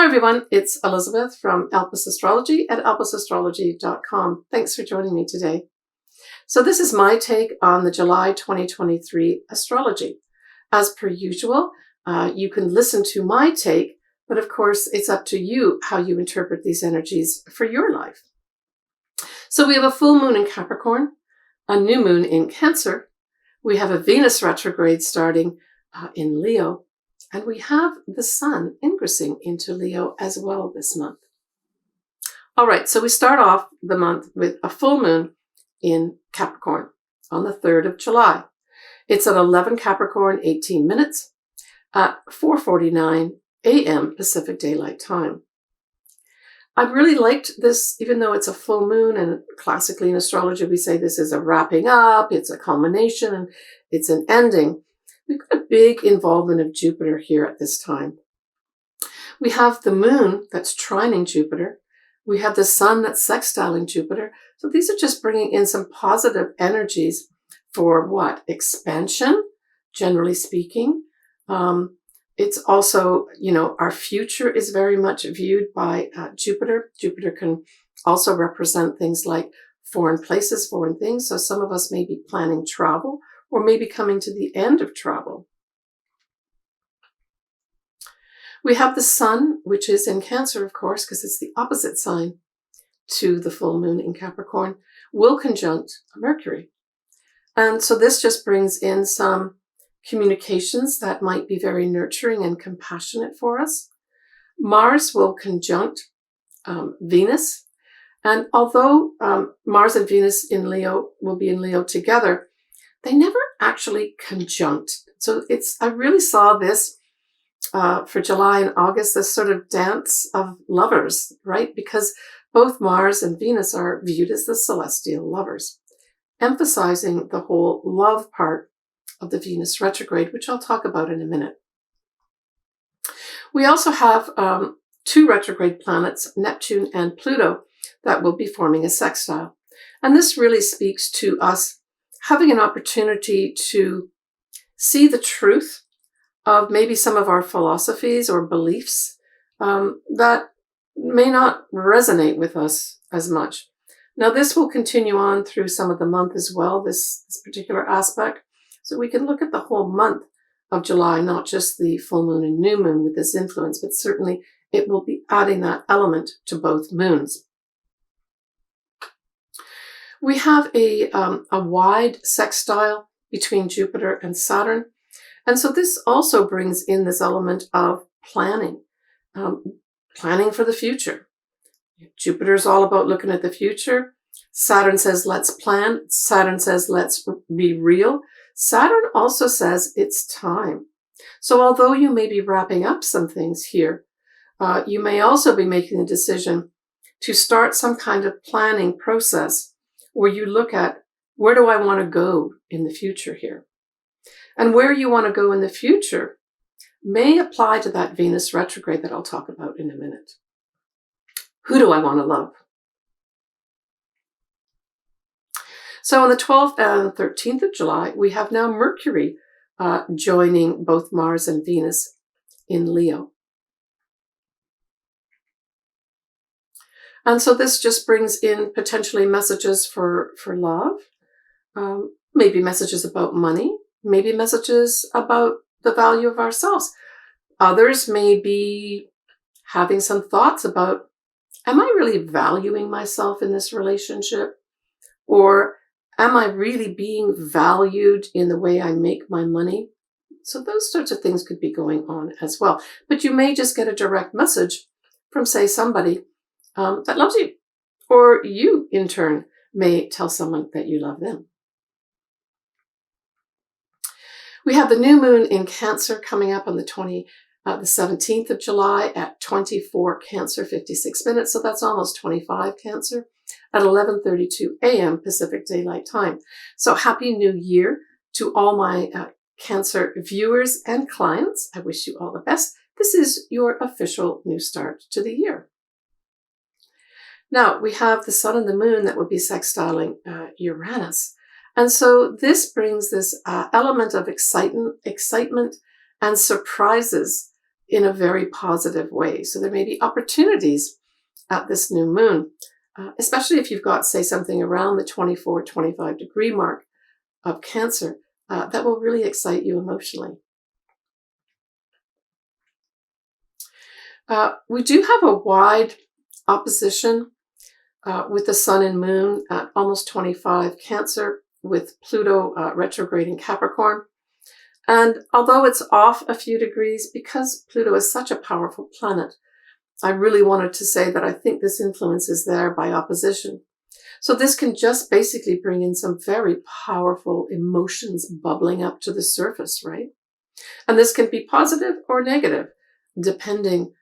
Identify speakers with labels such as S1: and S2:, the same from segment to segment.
S1: everyone, it's Elizabeth from elpisastrology at elpisastrology.com. Thanks for joining me today. So this is my take on the July 2023 astrology. As per usual, you can listen to my take, but of course it's up to you how you interpret these energies for your life. So we have a full moon in Capricorn, a new moon in Cancer, we have a Venus retrograde starting in Leo, and we have the Sun ingressing into Leo as well this month. All right, so we start off the month with a full moon in Capricorn on the 3rd of July. It's at 11 Capricorn, 18 minutes at 4:49 a.m. Pacific Daylight Time. I really liked this, even though it's a full moon, and classically in astrology we say this is a wrapping up, it's a culmination, and it's an ending. We've got a big involvement of Jupiter here at this time. We have the moon that's trining Jupiter. We have the sun that's sextiling Jupiter. So these are just bringing in some positive energies for what? Expansion, generally speaking. It's also, our future is very much viewed by Jupiter. Jupiter can also represent things like foreign places, foreign things. So some of us may be planning travel or maybe coming to the end of travel. We have the sun, which is in Cancer, of course, because it's the opposite sign to the full moon in Capricorn, will conjunct Mercury. And so this just brings in some communications that might be very nurturing and compassionate for us. Mars will conjunct Venus. And although Mars and Venus in Leo will be in Leo together, they never actually conjunct. So I really saw this for July and August, this sort of dance of lovers, right? Because both Mars and Venus are viewed as the celestial lovers, emphasizing the whole love part of the Venus retrograde, which I'll talk about in a minute. We also have two retrograde planets, Neptune and Pluto, that will be forming a sextile. And this really speaks to us having an opportunity to see the truth of maybe some of our philosophies or beliefs that may not resonate with us as much. Now, this will continue on through some of the month as well, this particular aspect. So we can look at the whole month of July, not just the full moon and new moon with this influence, but certainly it will be adding that element to both moons. We have a wide sextile between Jupiter and Saturn. And so this also brings in this element of planning, planning for the future. Jupiter is all about looking at the future. Saturn says, let's plan. Saturn says, let's be real. Saturn also says it's time. So although you may be wrapping up some things here, you may also be making a decision to start some kind of planning process where you look at, where do I want to go in the future here? And where you want to go in the future may apply to that Venus retrograde that I'll talk about in a minute. Who do I want to love? So on the 12th and 13th of July, we have now Mercury joining both Mars and Venus in Leo. And so this just brings in potentially messages for love, maybe messages about money, maybe messages about the value of ourselves. Others may be having some thoughts about, am I really valuing myself in this relationship? Or am I really being valued in the way I make my money? So those sorts of things could be going on as well. But you may just get a direct message from, say, somebody that loves you. Or you, in turn, may tell someone that you love them. We have the new moon in Cancer coming up on the 17th of July at 24 Cancer, 56 minutes. So that's almost 25 Cancer at 11:32 a.m. Pacific Daylight Time. So happy new year to all my Cancer viewers and clients. I wish you all the best. This is your official new start to the year. Now, we have the sun and the moon that will be sextiling Uranus. And so this brings this element of excitement and surprises in a very positive way. So there may be opportunities at this new moon, especially if you've got, say, something around the 24, 25 degree mark of Cancer, that will really excite you emotionally. We do have a wide opposition with the Sun and Moon at almost 25 Cancer, with Pluto retrograde in Capricorn. And although it's off a few degrees, because Pluto is such a powerful planet, I really wanted to say that I think this influence is there by opposition. So this can just basically bring in some very powerful emotions bubbling up to the surface, right? And this can be positive or negative, depending,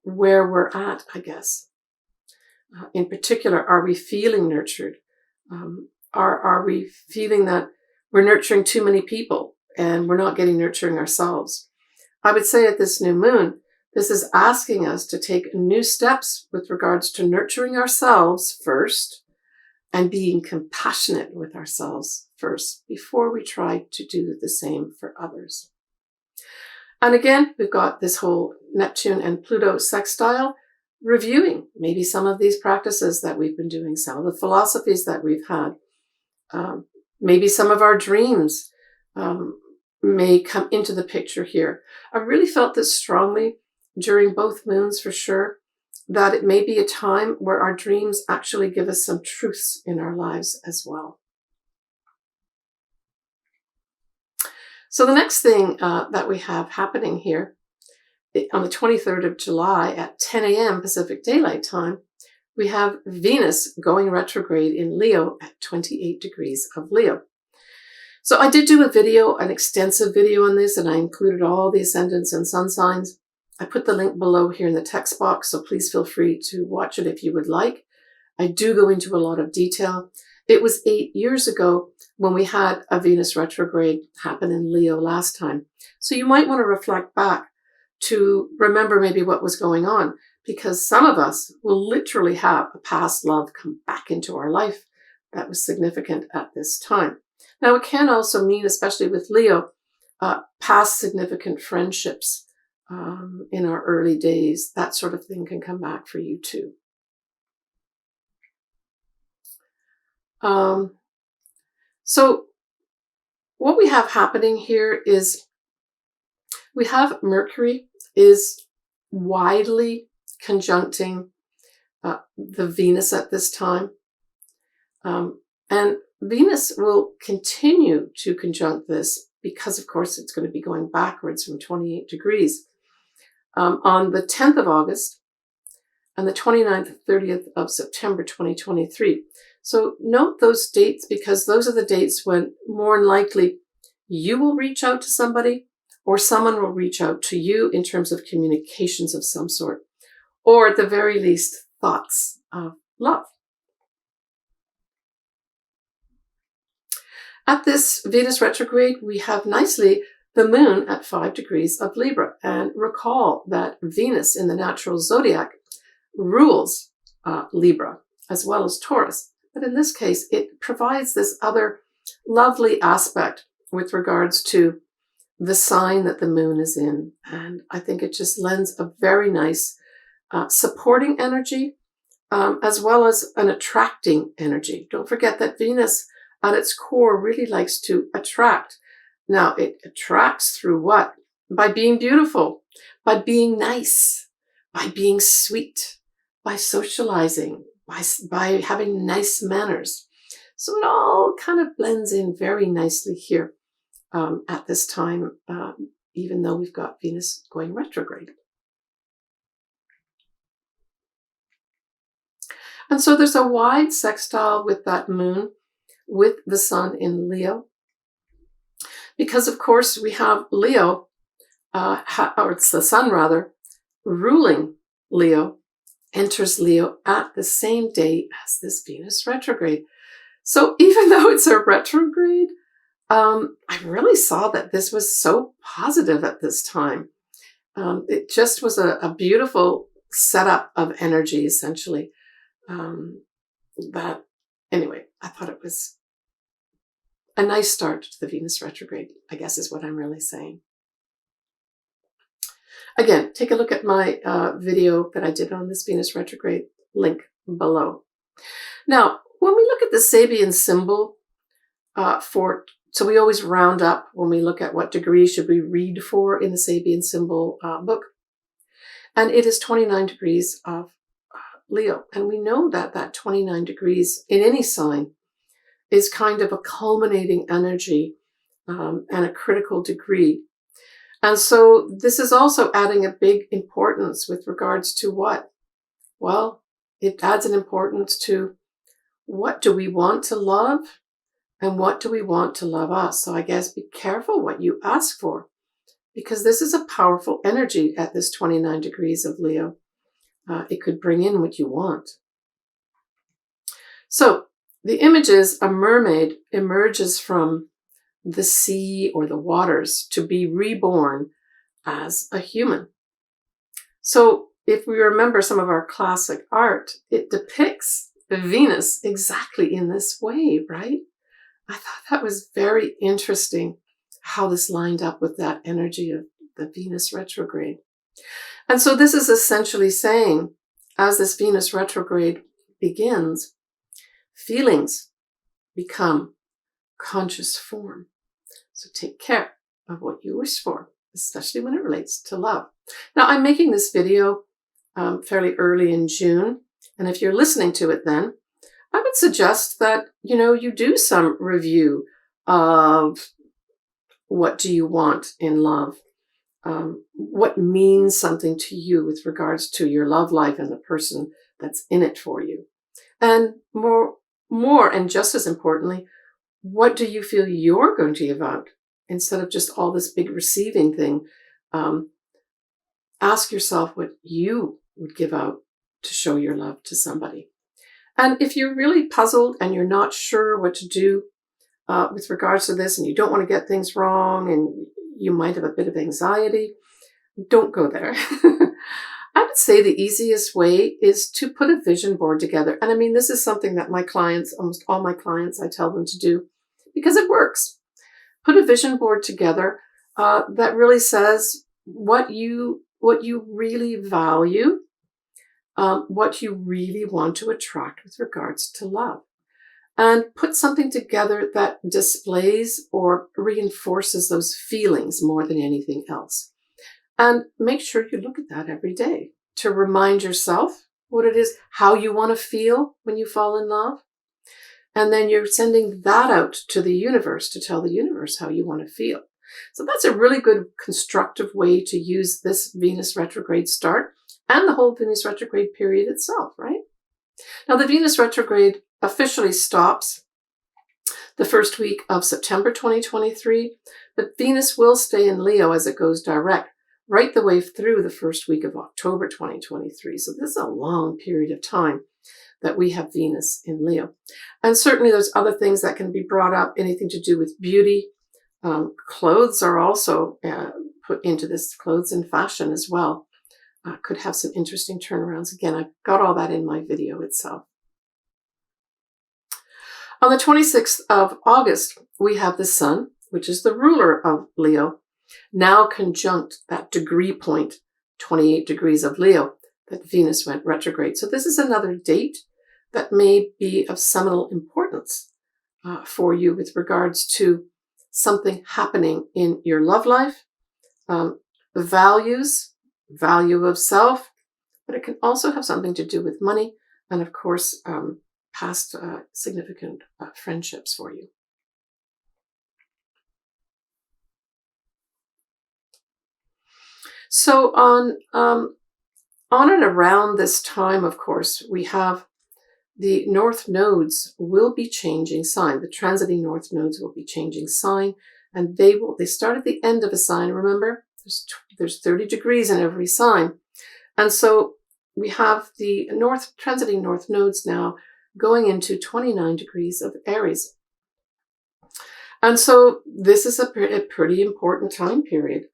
S1: where we're at, I guess. In particular, are we feeling nurtured? Are we feeling that we're nurturing too many people and we're not getting nurturing ourselves? I would say at this new moon, this is asking us to take new steps with regards to nurturing ourselves first and being compassionate with ourselves first before we try to do the same for others. And again, we've got this whole Neptune and Pluto sextile, reviewing maybe some of these practices that we've been doing, some of the philosophies that we've had. Maybe some of our dreams may come into the picture here. I really felt this strongly during both moons for sure, that it may be a time where our dreams actually give us some truths in our lives as well. So the next thing that we have happening here, on the 23rd of July at 10 a.m. Pacific Daylight Time, we have Venus going retrograde in Leo at 28 degrees of Leo. So I did do a video, an extensive video on this, and I included all the ascendants and sun signs. I put the link below here in the text box, so please feel free to watch it if you would like. I do go into a lot of detail. It was 8 years ago when we had a Venus retrograde happen in Leo last time. So you might want to reflect back to remember maybe what was going on, because some of us will literally have a past love come back into our life that was significant at this time. Now, it can also mean, especially with Leo, past significant friendships in our early days. That sort of thing can come back for you too. So what we have happening here is we have Mercury is widely conjuncting the Venus at this time. And Venus will continue to conjunct this because, of course, it's going to be going backwards from 28 degrees on the 10th of August and the 29th and 30th of September 2023. So note those dates, because those are the dates when more than likely you will reach out to somebody or someone will reach out to you in terms of communications of some sort, or at the very least, thoughts of love. At this Venus retrograde, we have nicely the moon at 5 degrees of Libra. And recall that Venus in the natural zodiac rules Libra as well as Taurus. But in this case, it provides this other lovely aspect with regards to the sign that the moon is in. And I think it just lends a very nice supporting energy, as well as an attracting energy. Don't forget that Venus at its core really likes to attract. Now, it attracts through what? By being beautiful, by being nice, by being sweet, by socializing, by having nice manners. So it all kind of blends in very nicely here at this time, even though we've got Venus going retrograde. And so there's a wide sextile with that moon, with the sun in Leo. Because, of course, we have Leo, or it's the sun rather, ruling Leo, enters Leo at the same day as this Venus retrograde. So even though it's a retrograde, I really saw that this was so positive at this time. It just was a beautiful setup of energy, essentially. Anyway, I thought it was a nice start to the Venus retrograde, I guess is what I'm really saying. Again, take a look at my video that I did on this Venus retrograde, link below. Now, when we look at the Sabian symbol so we always round up when we look at what degree should we read for in the Sabian symbol book. And it is 29 degrees of Leo. And we know that that 29 degrees in any sign is kind of a culminating energy and a critical degree. And so this is also adding a big importance with regards to what? Well, it adds an importance to what do we want to love and what do we want to love us. So I guess be careful what you ask for, because this is a powerful energy at this 29 degrees of Leo. It could bring in what you want. So the image is a mermaid emerges from the sea or the waters to be reborn as a human. So if we remember some of our classic art, it depicts Venus exactly in this way, right? I thought that was very interesting how this lined up with that energy of the Venus retrograde. And so this is essentially saying, as this Venus retrograde begins, feelings become conscious form. So take care of what you wish for, especially when it relates to love. Now, I'm making this video fairly early in June. And if you're listening to it then, I would suggest that, you do some review of what do you want in love? What means something to you with regards to your love life and the person that's in it for you? And more and just as importantly, what do you feel you're going to give out? Instead of just all this big receiving thing, ask yourself what you would give out to show your love to somebody. And if you're really puzzled and you're not sure what to do with regards to this, and you don't want to get things wrong, and you might have a bit of anxiety, don't go there. I would say the easiest way is to put a vision board together. And I mean, this is something that my clients, almost all my clients, I tell them to do because it works. Put a vision board together that really says what you really value, what you really want to attract with regards to love. And put something together that displays or reinforces those feelings more than anything else. And make sure you look at that every day to remind yourself what it is, how you want to feel when you fall in love. And then you're sending that out to the universe to tell the universe how you want to feel. So that's a really good constructive way to use this Venus retrograde start and the whole Venus retrograde period itself, right? Now, the Venus retrograde officially stops the first week of September 2023, but Venus will stay in Leo as it goes direct right the way through the first week of October 2023. So this is a long period of time that we have Venus in Leo. And certainly there's other things that can be brought up, anything to do with beauty. Clothes are also put into this, clothes and fashion as well. Could have some interesting turnarounds. Again, I've got all that in my video itself. On the 26th of August, we have the Sun, which is the ruler of Leo, now conjunct that degree point, 28 degrees of Leo, that Venus went retrograde. So this is another date that may be of seminal importance for you with regards to something happening in your love life, values, value of self, but it can also have something to do with money and, of course, past significant friendships for you. So on and around this time, of course, we have the north nodes will be changing sign. The transiting north nodes will be changing sign, and they start at the end of a sign. Remember, there's 30 degrees in every sign. And so we have the transiting north nodes now going into 29 degrees of Aries. And so this is a pretty important time period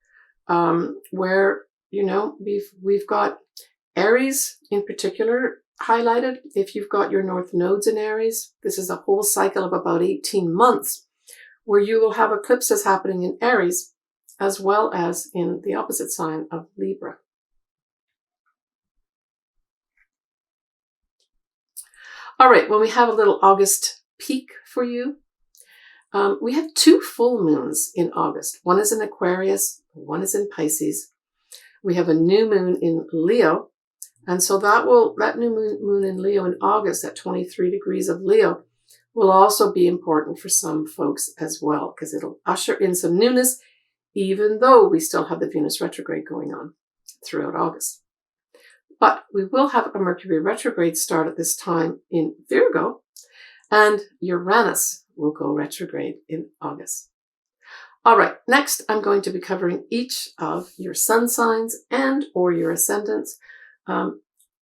S1: where, we've got Aries in particular highlighted. If you've got your north nodes in Aries, this is a whole cycle of about 18 months where you will have eclipses happening in Aries. as well as in the opposite sign of Libra. All right, well, we have a little August peek for you. We have 2 full moons in August. One is in Aquarius, one is in Pisces. We have a new moon in Leo. And so that new moon in Leo in August at 23 degrees of Leo will also be important for some folks as well, because it'll usher in some newness, even though we still have the Venus retrograde going on throughout August. But we will have a Mercury retrograde start at this time in Virgo, and Uranus will go retrograde in August. All right, next I'm going to be covering each of your sun signs and or your ascendants.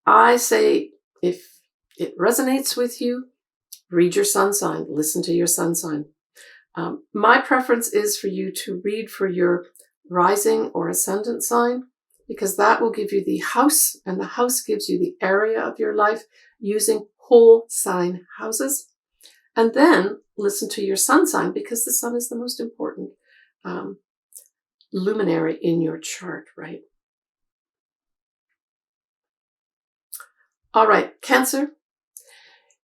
S1: I say if it resonates with you, read your sun sign, listen to your sun sign. My preference is for you to read for your rising or ascendant sign, because that will give you the house, and the house gives you the area of your life using whole sign houses. And then listen to your sun sign, because the sun is the most important luminary in your chart, right? All right, Cancer.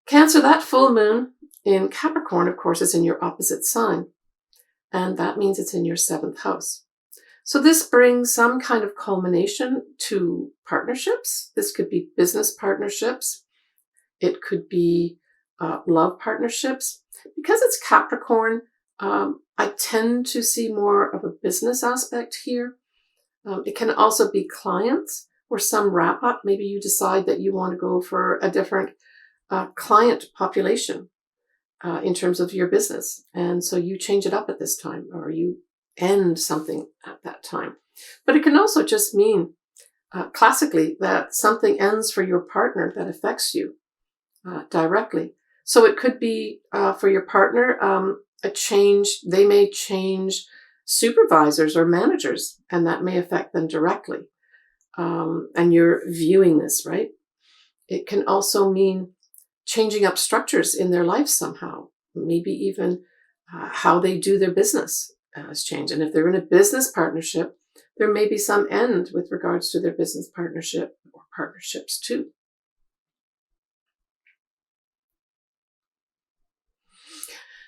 S1: Cancer, that full moon in Capricorn, of course, is in your opposite sign. And that means it's in your 7th house. So this brings some kind of culmination to partnerships. This could be business partnerships. It could be love partnerships. Because it's Capricorn, I tend to see more of a business aspect here. It can also be clients or some wrap up. Maybe you decide that you want to go for a different client population in terms of your business. And so you change it up at this time, or you end something at that time. But it can also just mean classically that something ends for your partner that affects you directly. So it could be for your partner, a change. They may change supervisors or managers, and that may affect them directly. And you're viewing this, right? It can also mean changing up structures in their life somehow. Maybe even how they do their business has changed. And if they're in a business partnership, there may be some end with regards to their business partnership or partnerships too.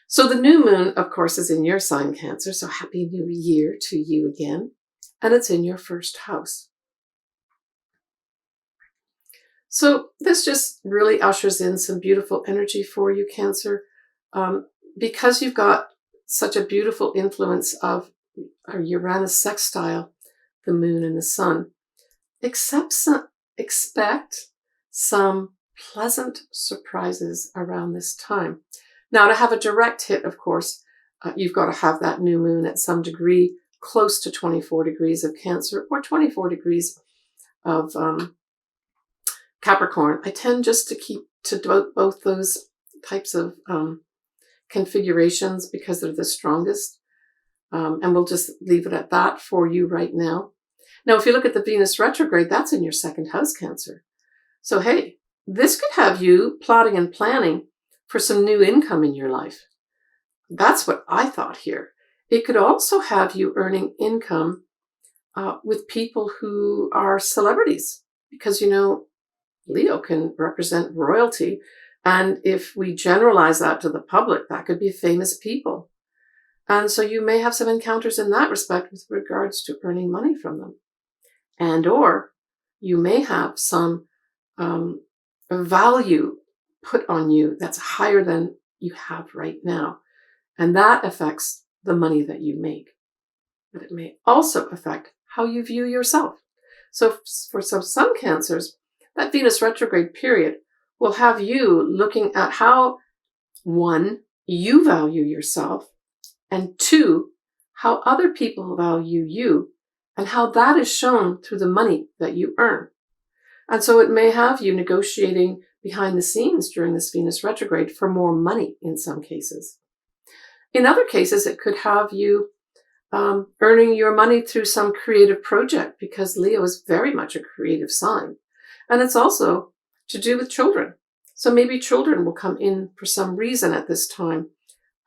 S1: So the new moon, of course, is in your sign, Cancer. So happy new year to you again. And it's in your 1st house. So this just really ushers in some beautiful energy for you, Cancer. Because you've got such a beautiful influence of Uranus sextile, the moon and the sun, expect some pleasant surprises around this time. Now, to have a direct hit, of course, you've got to have that new moon at some degree close to 24 degrees of Cancer or 24 degrees of Capricorn. I tend just to keep to both those types of configurations because they're the strongest. And we'll just leave it at that for you right now. Now, if you look at the Venus retrograde, that's in your 2nd house, Cancer. So, hey, this could have you plotting and planning for some new income in your life. That's what I thought here. It could also have you earning income with people who are celebrities, because, you know, Leo can represent royalty. And if we generalize that to the public, that could be famous people. And so you may have some encounters in that respect with regards to earning money from them. And or you may have some value put on you that's higher than you have right now. And that affects the money that you make. But it may also affect how you view yourself. So for some Cancers, that Venus retrograde period will have you looking at how, 1, you value yourself, and 2, how other people value you, and how that is shown through the money that you earn. And so it may have you negotiating behind the scenes during this Venus retrograde for more money in some cases. In other cases, it could have you earning your money through some creative project, because Leo is very much a creative sign. And it's also to do with children. So maybe children will come in for some reason at this time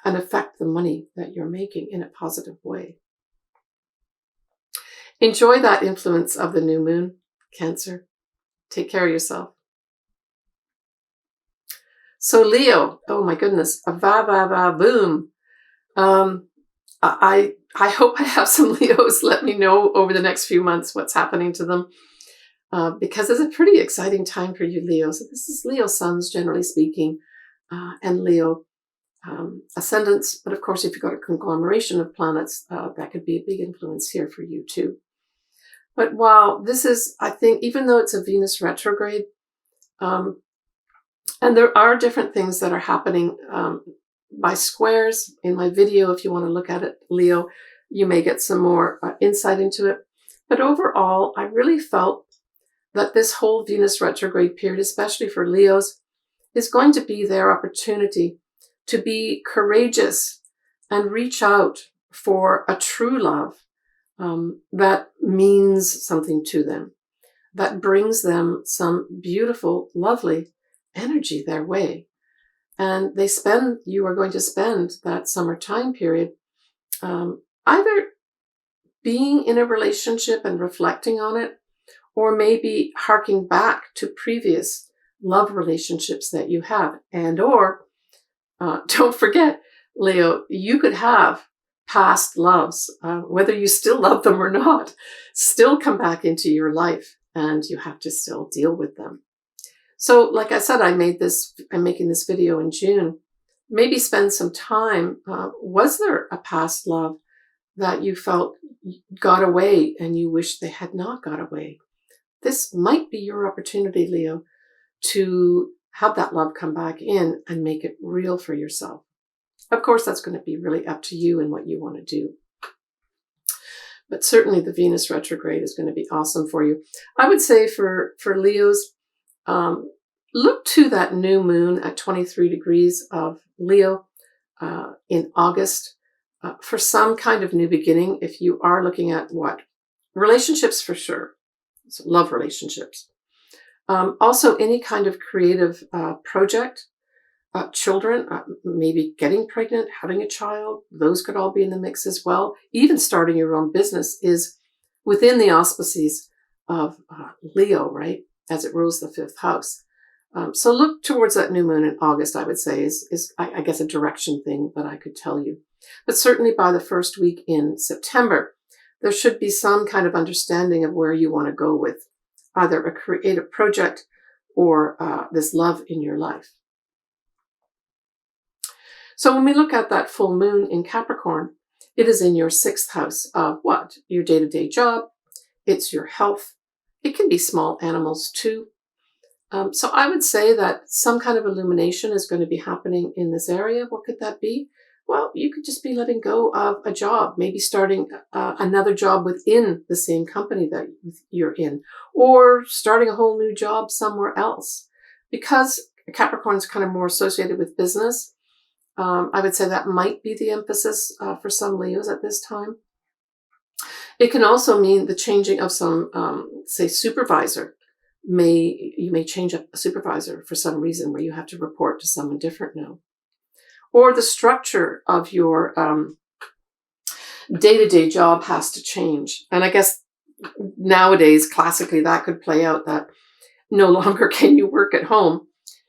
S1: and affect the money that you're making in a positive way. Enjoy that influence of the new moon, Cancer. Take care of yourself. So Leo, oh my goodness, boom. I hope I have some Leos. Let me know over the next few months what's happening to them, because it's a pretty exciting time for you, Leo. So this is Leo suns, generally speaking, and Leo ascendants. But of course, if you've got a conglomeration of planets, that could be a big influence here for you too. But while this is, I think, even though it's a Venus retrograde, and there are different things that are happening by squares in my video. If you want to look at it, Leo, you may get some more insight into it. But overall, I really felt that this whole Venus retrograde period, especially for Leos, is going to be their opportunity to be courageous and reach out for a true love that means something to them, that brings them some beautiful, lovely energy their way. And you are going to spend that summer time period either being in a relationship and reflecting on it, or maybe harking back to previous love relationships that you have. Or don't forget, Leo, you could have past loves, whether you still love them or not, still come back into your life, and you have to still deal with them. So like I said, I'm making this video in June. Maybe spend some time. Was there a past love that you felt got away and you wish they had not got away? This might be your opportunity, Leo, to have that love come back in and make it real for yourself. Of course, that's going to be really up to you and what you want to do. But certainly the Venus retrograde is going to be awesome for you. I would say for Leos, look to that new moon at 23 degrees of Leo in August for some kind of new beginning. If you are looking at what? Relationships for sure. So love relationships. Also any kind of creative project. Children, maybe getting pregnant, having a child, those could all be in the mix as well. Even starting your own business is within the auspices of Leo, right? As it rules the 5th house. So look towards that new moon in August, I would say, is I guess a direction thing that I could tell you. But certainly by the first week in September, there should be some kind of understanding of where you want to go with either a creative project or this love in your life. So when we look at that full moon in Capricorn, it is in your 6th house of what? Your day-to-day job. It's your health. It can be small animals too. So I would say that some kind of illumination is going to be happening in this area. What could that be? Well, you could just be letting go of a job, maybe starting another job within the same company that you're in, or starting a whole new job somewhere else. Because Capricorn is kind of more associated with business, I would say that might be the emphasis for some Leos at this time. It can also mean the changing of some, say, supervisor. You may change up a supervisor for some reason where you have to report to someone different now. Or the structure of your day-to-day job has to change. And I guess nowadays, classically, that could play out that no longer can you work at home.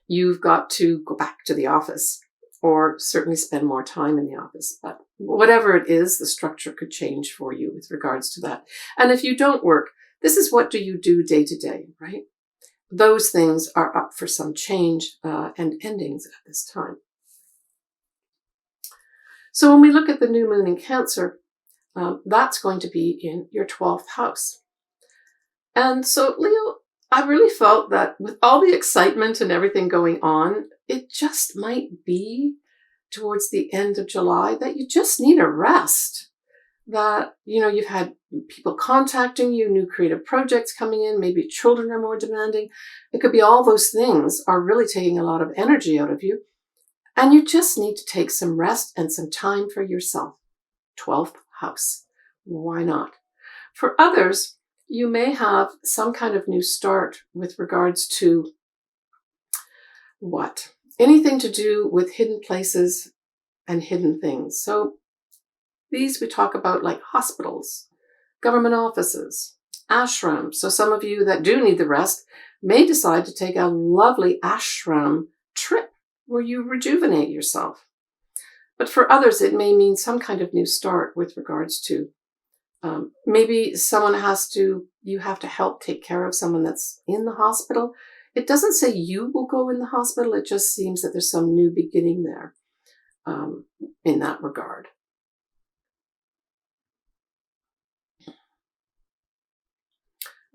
S1: You've got to go back to the office, or certainly spend more time in the office. But whatever it is, the structure could change for you with regards to that. And if you don't work, this is what do you do day to day, right? Those things are up for some change and endings at this time. So when we look at the new moon in Cancer, that's going to be in your 12th house. And so, Leo, I really felt that with all the excitement and everything going on, it just might be towards the end of July that you just need a rest. That, you've had people contacting you, new creative projects coming in, maybe children are more demanding. It could be all those things are really taking a lot of energy out of you. And you just need to take some rest and some time for yourself. 12th house. Why not? For others, you may have some kind of new start with regards to what? Anything to do with hidden places and hidden things. So these we talk about like hospitals, government offices, ashrams. So some of you that do need the rest may decide to take a lovely ashram trip where you rejuvenate yourself. But for others, it may mean some kind of new start with regards to maybe you have to help take care of someone that's in the hospital. It doesn't say you will go in the hospital. It just seems that there's some new beginning there in that regard.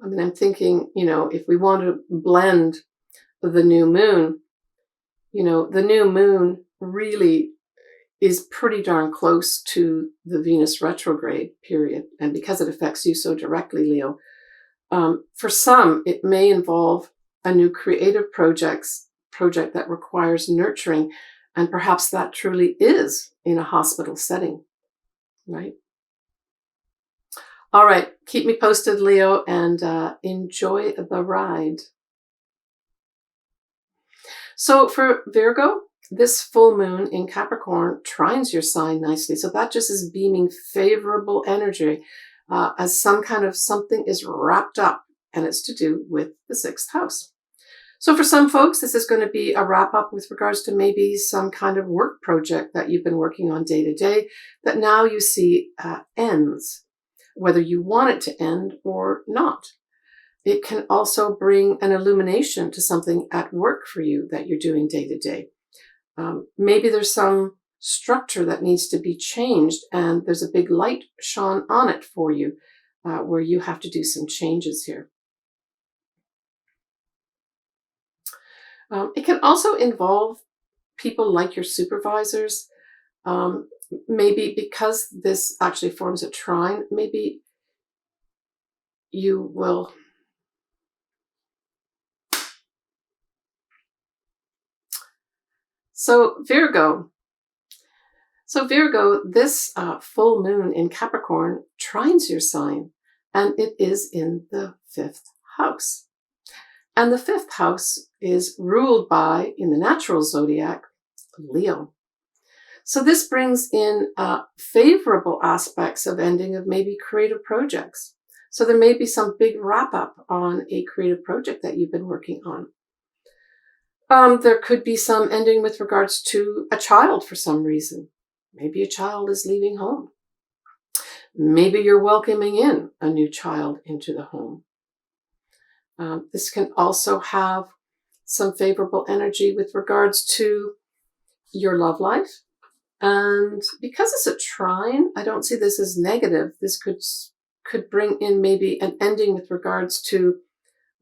S1: I mean, I'm thinking, if we want to blend the new moon, the new moon really is pretty darn close to the Venus retrograde period. And because it affects you so directly, Leo, for some, it may involve a new creative project that requires nurturing. And perhaps that truly is in a hospital setting, right? All right, keep me posted, Leo, and enjoy the ride. So for Virgo, this full moon in Capricorn trines your sign nicely. So that just is beaming favorable energy as something is wrapped up, and it's to do with the 6th house. So for some folks, this is going to be a wrap up with regards to maybe some kind of work project that you've been working on day to day that now you see ends, whether you want it to end or not. It can also bring an illumination to something at work for you that you're doing day to day. Maybe there's some structure that needs to be changed and there's a big light shone on it for you where you have to do some changes here. It can also involve people like your supervisors. Maybe because this actually forms a trine, maybe you will So Virgo, this full moon in Capricorn trines your sign, and it is in the 5th house. And the 5th house is ruled by, in the natural zodiac, Leo. So this brings in favorable aspects of ending of maybe creative projects. So there may be some big wrap up on a creative project that you've been working on. There could be some ending with regards to a child for some reason. Maybe a child is leaving home. Maybe you're welcoming in a new child into the home. This can also have some favorable energy with regards to your love life. And because it's a trine, I don't see this as negative. This could bring in maybe an ending with regards to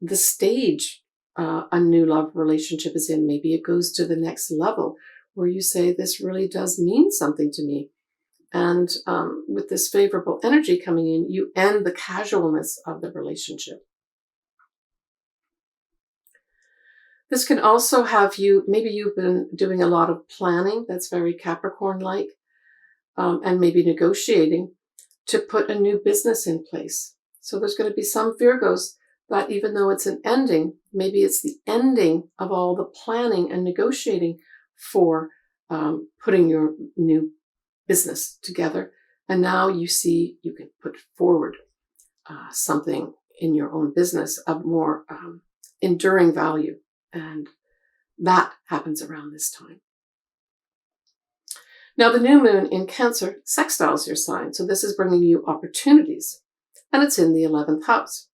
S1: the stage a new love relationship is in. Maybe it goes to the next level where you say, this really does mean something to me. And with this favorable energy coming in, you end the casualness of the relationship. This can also have maybe you've been doing a lot of planning that's very Capricorn-like, and maybe negotiating to put a new business in place. So there's going to be some Virgos that even though it's an ending, maybe it's the ending of all the planning and negotiating for putting your new business together. And now you see you can put forward something in your own business of more enduring value. And that happens around this time. Now, the new moon in Cancer sextiles your sign. So this is bringing you opportunities. And it's in the 11th house.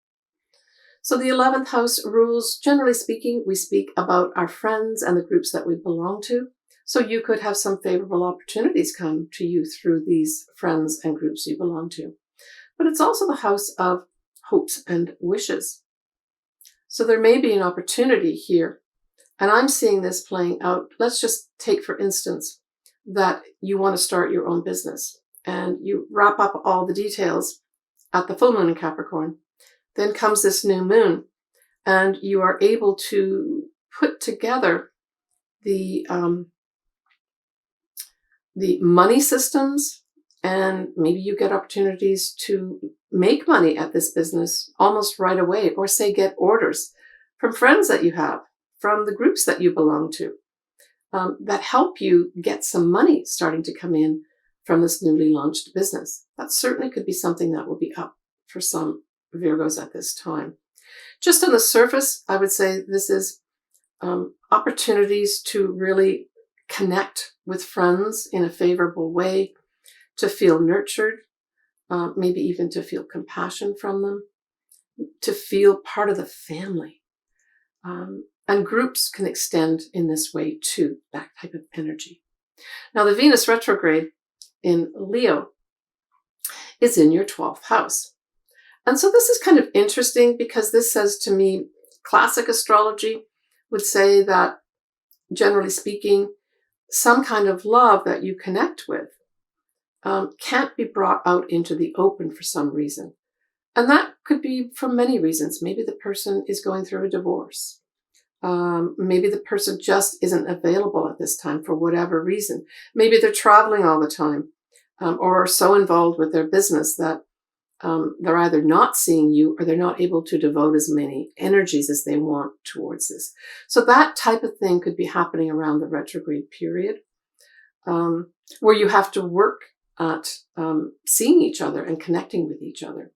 S1: So the 11th house rules, generally speaking, we speak about our friends and the groups that we belong to. So you could have some favorable opportunities come to you through these friends and groups you belong to. But it's also the house of hopes and wishes. So there may be an opportunity here. And I'm seeing this playing out. Let's just take, for instance, that you want to start your own business and you wrap up all the details at the full moon in Capricorn. Then comes this new moon and you are able to put together the money systems, and maybe you get opportunities to make money at this business almost right away, or say get orders from friends that you have, from the groups that you belong to, that help you get some money starting to come in from this newly launched business. That certainly could be something that will be up for some Virgos at this time. Just on the surface, I would say this is opportunities to really connect with friends in a favorable way, to feel nurtured, maybe even to feel compassion from them, to feel part of the family. And groups can extend in this way too, that type of energy. Now, the Venus retrograde in Leo is in your 12th house. And so this is kind of interesting because this says to me, classic astrology would say that, generally speaking, some kind of love that you connect with can't be brought out into the open for some reason. And that could be for many reasons. Maybe the person is going through a divorce. Maybe the person just isn't available at this time for whatever reason. Maybe they're traveling all the time, or so involved with their business that they're either not seeing you or they're not able to devote as many energies as they want towards this. So that type of thing could be happening around the retrograde period, where you have to work at seeing each other and connecting with each other.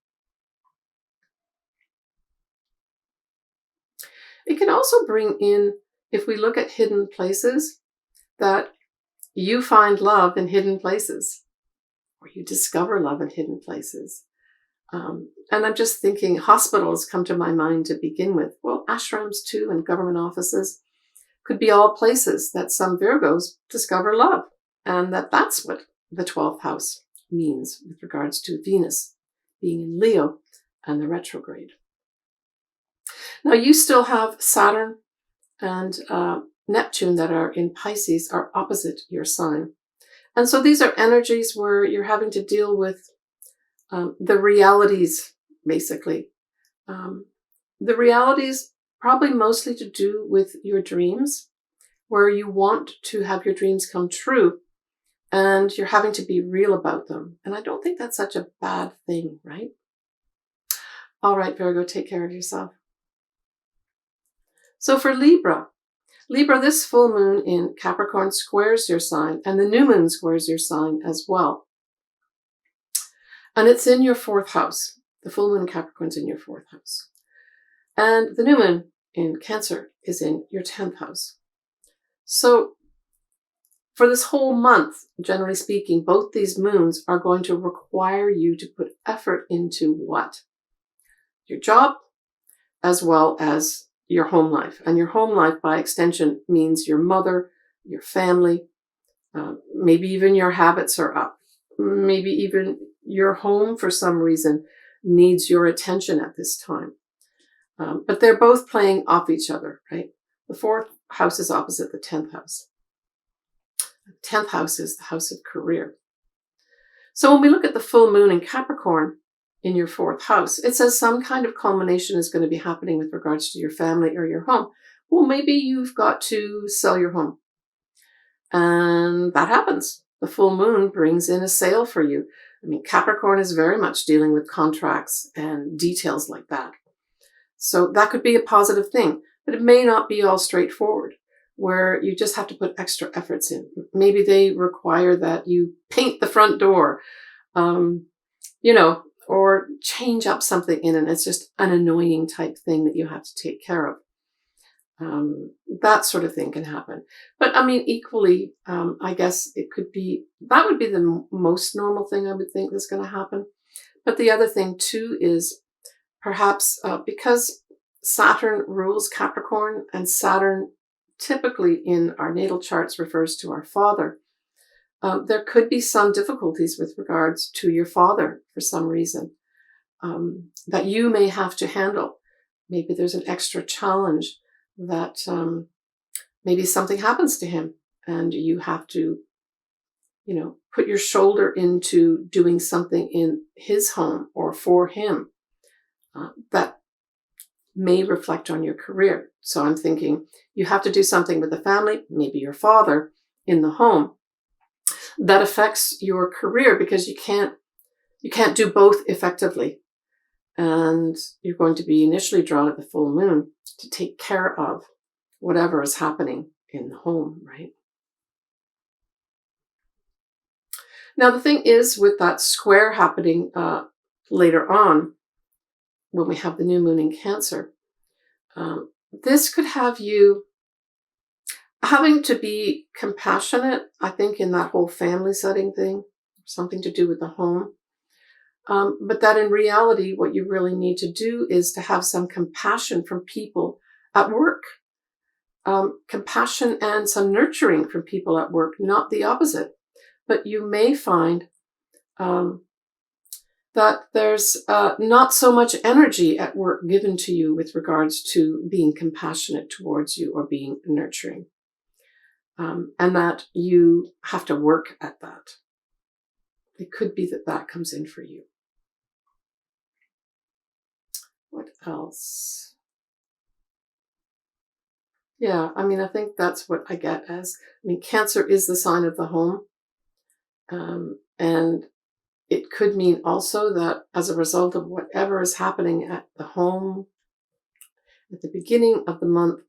S1: It can also bring in, if we look at hidden places, that you find love in hidden places, or you discover love in hidden places. And I'm just thinking hospitals come to my mind to begin with. Well, ashrams too, and government offices could be all places that some Virgos discover love. And that's what the 12th house means with regards to Venus being in Leo and the retrograde. Now, you still have Saturn and Neptune that are in Pisces are opposite your sign. And so these are energies where you're having to deal with the realities, basically. The realities probably mostly to do with your dreams, where you want to have your dreams come true and you're having to be real about them. And I don't think that's such a bad thing, right? All right, Virgo, take care of yourself. So for Libra, this full moon in Capricorn squares your sign, and the new moon squares your sign as well. And it's in your 4th house. The full moon in Capricorn is in your 4th house. And the new moon in Cancer is in your 10th house. So for this whole month, generally speaking, both these moons are going to require you to put effort into what? Your job, as well as your home life. And your home life, by extension, means your mother, your family, maybe even your habits are up. Maybe even your home, for some reason, needs your attention at this time. But they're both playing off each other, right? The 4th house is opposite the 10th house. The 10th house is the house of career. So when we look at the full moon in Capricorn in your 4th house, it says some kind of culmination is going to be happening with regards to your family or your home. Well, maybe you've got to sell your home. And that happens. The full moon brings in a sale for you. I mean, Capricorn is very much dealing with contracts and details like that. So that could be a positive thing, but it may not be all straightforward, where you just have to put extra efforts in. Maybe they require that you paint the front door, or change up something in it. It's just an annoying type thing that you have to take care of. That sort of thing can happen. But I mean, equally, I guess it could be, that would be the most normal thing I would think that's going to happen. But the other thing too is perhaps because Saturn rules Capricorn, and Saturn typically in our natal charts refers to our father, there could be some difficulties with regards to your father for some reason that you may have to handle. Maybe there's an extra challenge that maybe something happens to him and you have to, put your shoulder into doing something in his home or for him that may reflect on your career. So I'm thinking you have to do something with the family, maybe your father in the home, that affects your career because you can't do both effectively. And you're going to be initially drawn at the full moon to take care of whatever is happening in the home, right? Now, the thing is with that square happening later on when we have the new moon in Cancer, this could have you having to be compassionate, I think, in that whole family setting thing, something to do with the home. But that in reality, what you really need to do is to have some compassion from people at work. Compassion and some nurturing from people at work, not the opposite. But you may find that there's not so much energy at work given to you with regards to being compassionate towards you or being nurturing. And that you have to work at that. It could be that that comes in for you. What else? Yeah, I mean, I think that's what I get as, Cancer is the sign of the home. And it could mean also that as a result of whatever is happening at the home at the beginning of the month,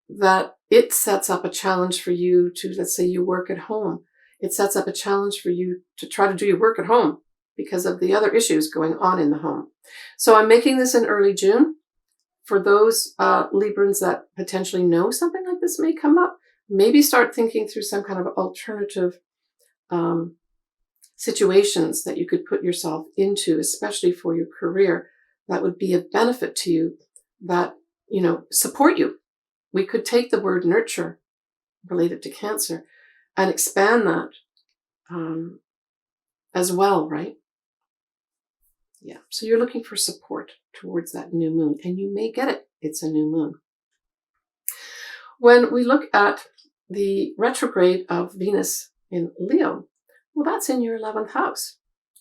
S1: that it sets up a challenge for you to, let's say you work at home. It sets up a challenge for you to try to do your work at home because of the other issues going on in the home. So I'm making this in early June. For those Librans that potentially know something like this may come up, maybe start thinking through some kind of alternative situations that you could put yourself into, especially for your career, that would be of benefit to you, that, support you. We could take the word nurture related to Cancer and expand that as well, right? Yeah, so you're looking for support towards that new moon, and you may get it. It's a new moon. When we look at the retrograde of Venus in Leo, well, that's in your 11th house.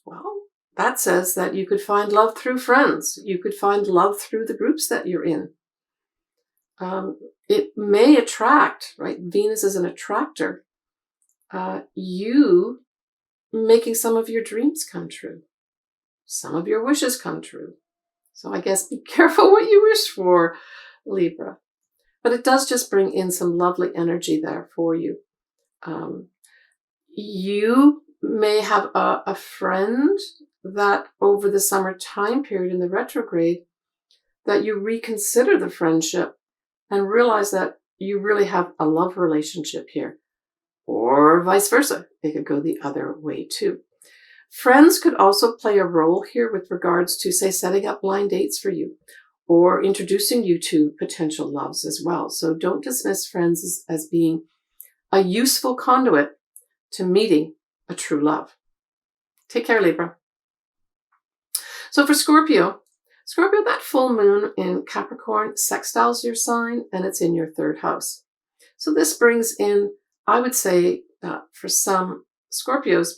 S1: Well, that says that you could find love through friends. You could find love through the groups that you're in. It may attract, right? Venus is an attractor. You making some of your dreams come true. Some of your wishes come true. So I guess be careful what you wish for, Libra. But it does just bring in some lovely energy there for you. You may have a friend that over the summer time period in the retrograde, that you reconsider the friendship and realize that you really have a love relationship here. Or vice versa. It could go the other way too. Friends could also play a role here with regards to, say, setting up blind dates for you or introducing you to potential loves as well. So don't dismiss friends as being a useful conduit to meeting a true love. Take care, Libra. So for Scorpio, that full moon in Capricorn sextiles your sign, and it's in your 3rd house. So this brings in, I would say, for some Scorpios,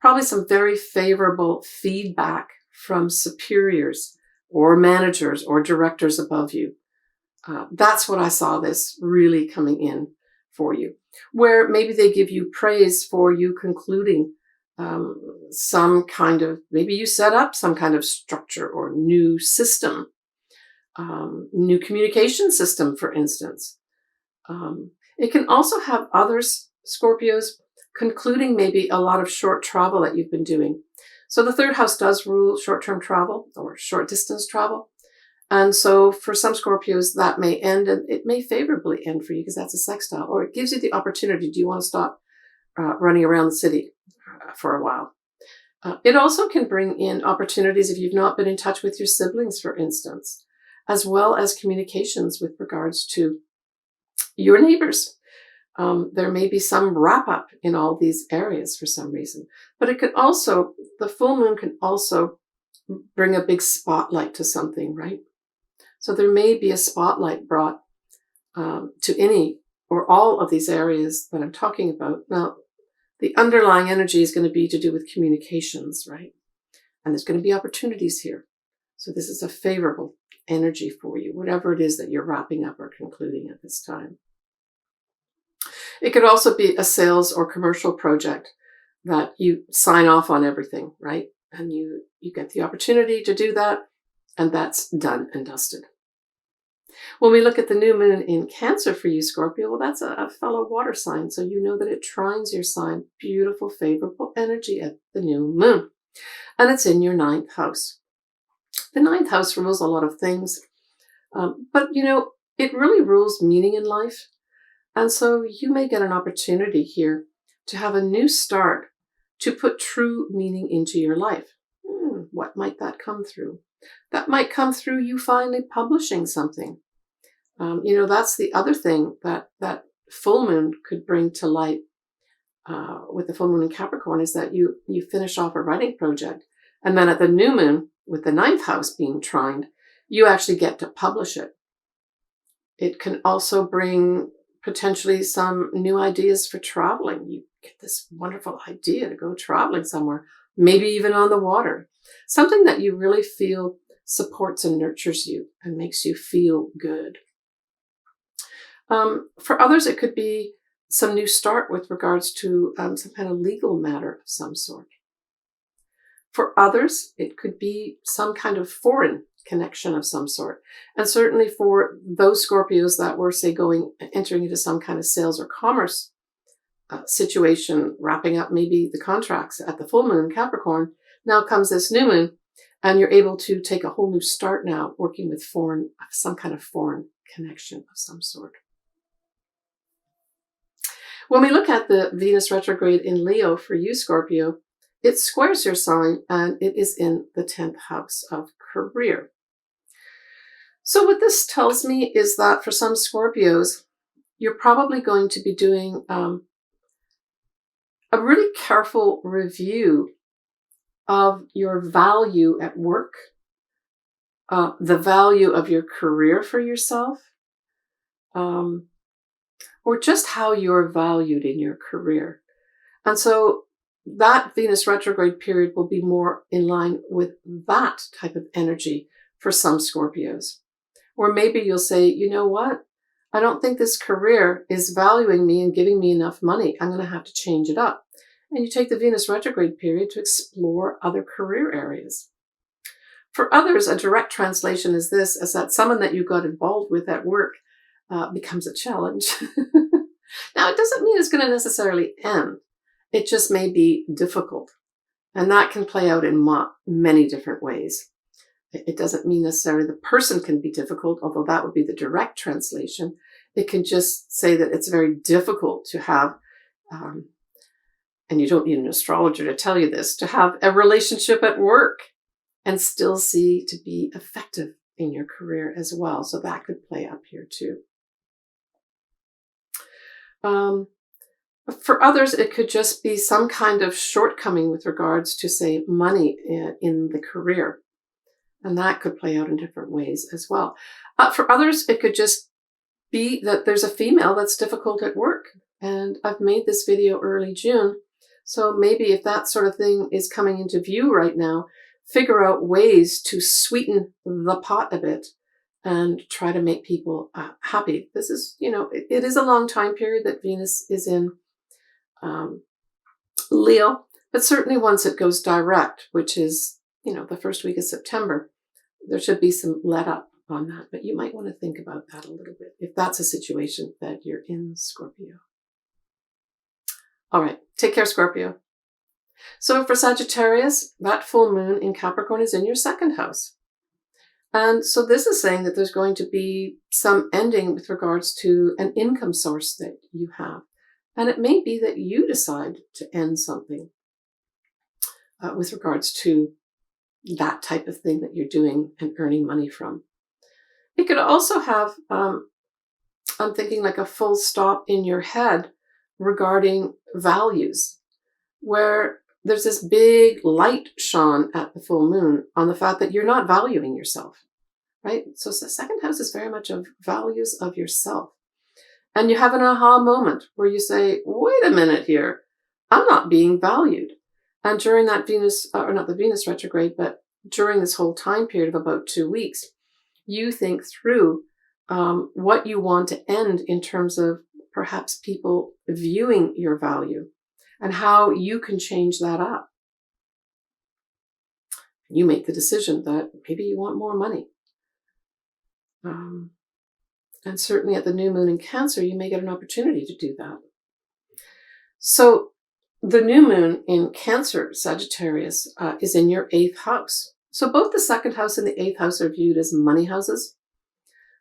S1: probably some very favorable feedback from superiors or managers or directors above you. That's what I saw this really coming in for you, where maybe they give you praise for you concluding some kind of, maybe you set up some kind of structure or new system, new communication system, for instance. It can also have others, Scorpios, concluding maybe a lot of short travel that you've been doing. So the 3rd house does rule short-term travel or short-distance travel. And so for some Scorpios, that may end, and it may favorably end for you because that's a sextile, or it gives you the opportunity. Do you want to stop running around the city for a while? It also can bring in opportunities if you've not been in touch with your siblings, for instance, as well as communications with regards to your neighbors. There may be some wrap up in all these areas for some reason, but it could also, the full moon can also bring a big spotlight to something, right? So there may be a spotlight brought to any or all of these areas that I'm talking about. Now, the underlying energy is going to be to do with communications, right? And there's going to be opportunities here. So this is a favorable energy for you, whatever it is that you're wrapping up or concluding at this time. It could also be a sales or commercial project that you sign off on everything, right? And you get the opportunity to do that, and that's done and dusted. When we look at the new moon in Cancer for you, Scorpio, well, that's a fellow water sign, so you know that it trines your sign. Beautiful, favorable energy at the new moon. And it's in your 9th house. The ninth house rules a lot of things, but it really rules meaning in life. And so you may get an opportunity here to have a new start, to put true meaning into your life. What might that come through? That might come through you finally publishing something. That's the other thing that full moon could bring to light with the full moon in Capricorn, is that you finish off a writing project. And then at the new moon, with the ninth house being trined, you actually get to publish it. It can also bring potentially some new ideas for traveling. You get this wonderful idea to go traveling somewhere, maybe even on the water. Something that you really feel supports and nurtures you and makes you feel good. For others, it could be some new start with regards to some kind of legal matter of some sort. For others, it could be some kind of foreign connection of some sort. And certainly for those Scorpios that were, say, entering into some kind of sales or commerce situation, wrapping up maybe the contracts at the full moon in Capricorn, now comes this new moon, and you're able to take a whole new start now, working with some kind of foreign connection of some sort. When we look at the Venus retrograde in Leo for you, Scorpio, it squares your sign, and it is in the 10th house of career. So what this tells me is that for some Scorpios, you're probably going to be doing a really careful review of your value at work, the value of your career for yourself, or just how you're valued in your career. And so that Venus retrograde period will be more in line with that type of energy for some Scorpios. Or maybe you'll say, you know what? I don't think this career is valuing me and giving me enough money. I'm going to have to change it up. And you take the Venus retrograde period to explore other career areas. For others, a direct translation is that someone that you got involved with at work becomes a challenge. Now, it doesn't mean it's going to necessarily end. It just may be difficult. And that can play out in many different ways. It doesn't mean necessarily the person can be difficult, although that would be the direct translation. It can just say that it's very difficult to have, and you don't need an astrologer to tell you this, to have a relationship at work and still see to be effective in your career as well. So that could play up here too. For others, it could just be some kind of shortcoming with regards to, say, money in the career. And that could play out in different ways as well. For others, it could just be that there's a female that's difficult at work. And I've made this video early June. So maybe if that sort of thing is coming into view right now, figure out ways to sweeten the pot a bit and try to make people happy. This is, it is a long time period that Venus is in Leo, but certainly once it goes direct, which is, the first week of September, there should be some let up on that. But you might want to think about that a little bit if that's a situation that you're in, Scorpio. All right, take care, Scorpio. So for Sagittarius, that full moon in Capricorn is in your second house. And so this is saying that there's going to be some ending with regards to an income source that you have. And it may be that you decide to end something with regards to that type of thing that you're doing and earning money from. It could also have, I'm thinking like a full stop in your head regarding values, where there's this big light shone at the full moon on the fact that you're not valuing yourself, right? So the second house is very much of values of yourself. And you have an aha moment where you say, wait a minute here, I'm not being valued. And during that Venus, or not the Venus retrograde, but during this whole time period of about 2 weeks, you think through what you want to end in terms of perhaps people viewing your value and how you can change that up. You make the decision that maybe you want more money. And certainly at the new moon in Cancer, you may get an opportunity to do that. So the new moon in Cancer, Sagittarius, is in your 8th house. So both the second house and the eighth house are viewed as money houses.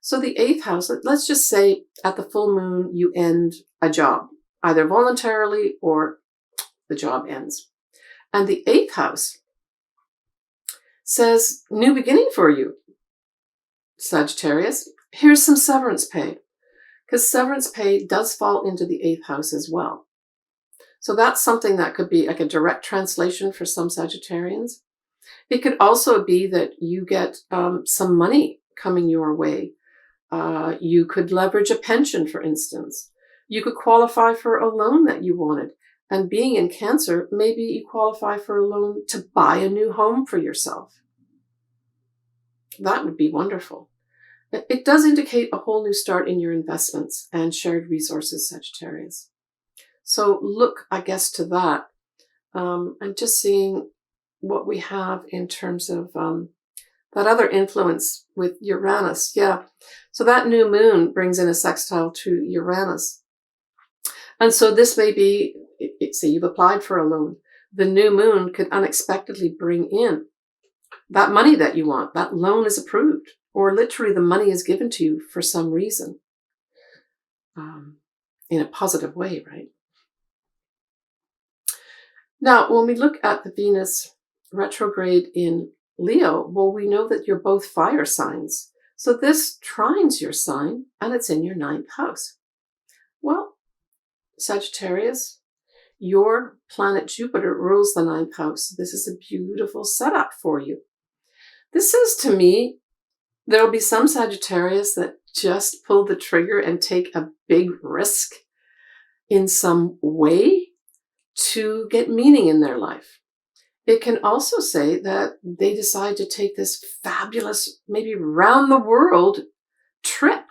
S1: So the eighth house, let's just say at the full moon, you end a job, either voluntarily or the job ends. And the eighth house says, new beginning for you, Sagittarius. Here's some severance pay, because severance pay does fall into the eighth house as well. So that's something that could be like a direct translation for some Sagittarians. It could also be that you get some money coming your way. You could leverage a pension, for instance. You could qualify for a loan that you wanted. And being in Cancer, maybe you qualify for a loan to buy a new home for yourself. That would be wonderful. It does indicate a whole new start in your investments and shared resources, Sagittarius. So look, I guess, to that. I'm just seeing what we have in terms of that other influence with Uranus. Yeah. So that new moon brings in a sextile to Uranus. And so this may be, say you've applied for a loan. The new moon could unexpectedly bring in that money that you want. That loan is approved, or literally the money is given to you for some reason, in a positive way, right? Now, when we look at the Venus retrograde in Leo, well, we know that you're both fire signs. So this trines your sign, and it's in your ninth house. Well, Sagittarius, your planet Jupiter rules the ninth house. This is a beautiful setup for you. This says to me, there'll be some Sagittarius that just pull the trigger and take a big risk in some way to get meaning in their life. It can also say that they decide to take this fabulous, maybe round the world trip.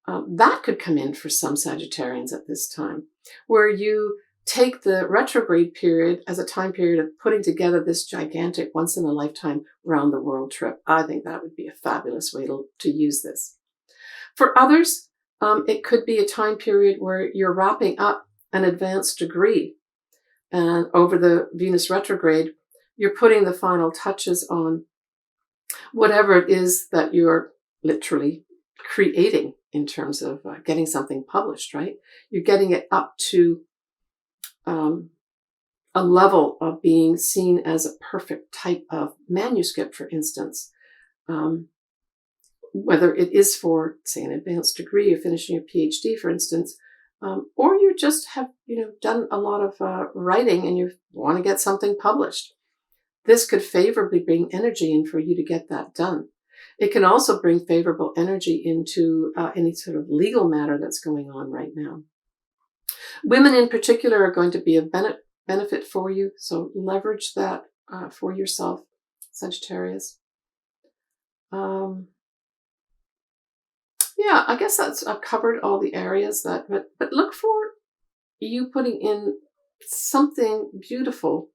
S1: That could come in for some Sagittarians at this time, where you take the retrograde period as a time period of putting together this gigantic once-in-a-lifetime round-the-world trip. I think that would be a fabulous way to use this. For others, it could be a time period where you're wrapping up an advanced degree. And over the Venus retrograde, you're putting the final touches on whatever it is that you're literally creating in terms of getting something published, right? You're getting it up to a level of being seen as a perfect type of manuscript, for instance. Whether it is for, say, an advanced degree, or finishing your Ph.D., for instance, or you just have, done a lot of writing and you want to get something published. This could favorably bring energy in for you to get that done. It can also bring favorable energy into any sort of legal matter that's going on right now. Women in particular are going to be a benefit for you, so leverage that for yourself, Sagittarius. Yeah, I guess I've covered all the areas but look for you putting in something beautiful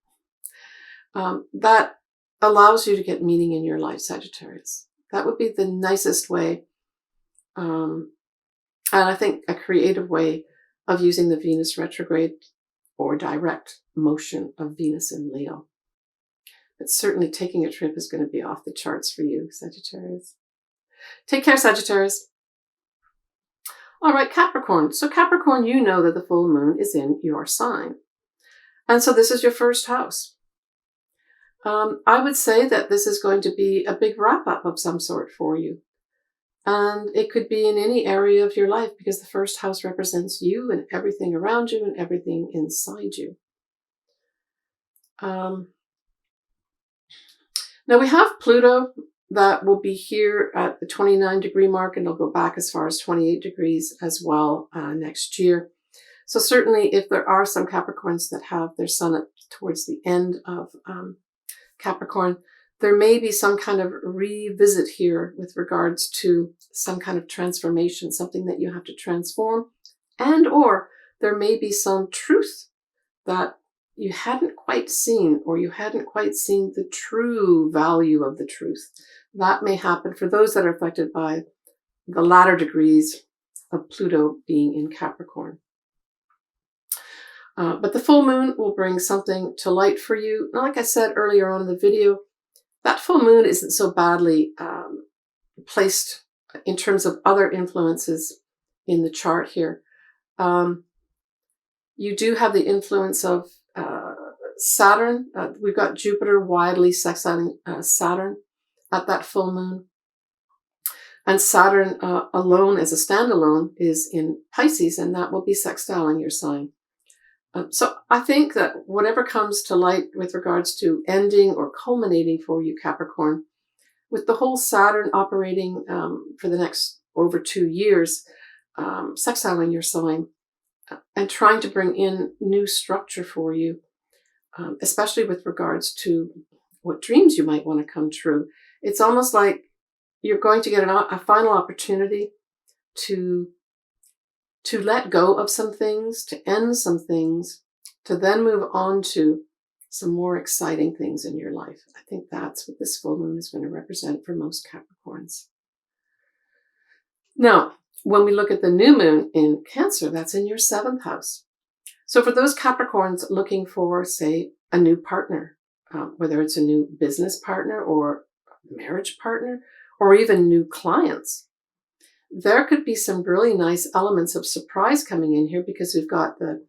S1: that allows you to get meaning in your life, Sagittarius. That would be the nicest way, and I think a creative way of using the Venus retrograde or direct motion of Venus in Leo. But certainly taking a trip is going to be off the charts for you, Sagittarius. Take care, Sagittarius. All right, Capricorn. So Capricorn, you know that the full moon is in your sign. And so this is your first house. I would say that this is going to be a big wrap-up of some sort for you. And it could be in any area of your life, because the first house represents you and everything around you and everything inside you. Now we have Pluto that will be here at the 29-degree mark, and it'll go back as far as 28 degrees as well next year. So certainly if there are some Capricorns that have their sun towards the end of Capricorn, there may be some kind of revisit here with regards to some kind of transformation, something that you have to transform, and or there may be some truth that you hadn't quite seen, or you hadn't quite seen the true value of the truth. That may happen for those that are affected by the latter degrees of Pluto being in Capricorn. But the full moon will bring something to light for you. Now, like I said earlier on in the video, that full moon isn't so badly placed in terms of other influences in the chart here. You do have the influence of Saturn. We've got Jupiter widely sextiling Saturn at that full moon. And Saturn alone as a standalone is in Pisces, and that will be sextiling your sign. So I think that whatever comes to light with regards to ending or culminating for you, Capricorn, with the whole Saturn operating for the next over 2 years, sextiling your sign and trying to bring in new structure for you, especially with regards to what dreams you might want to come true. It's almost like you're going to get a final opportunity to let go of some things, to end some things, to then move on to some more exciting things in your life. I think that's what this full moon is going to represent for most Capricorns. Now, when we look at the new moon in Cancer, that's in your 7th house. So for those Capricorns looking for, say, a new partner, whether it's a new business partner or marriage partner, or even new clients, there could be some really nice elements of surprise coming in here, because we've got the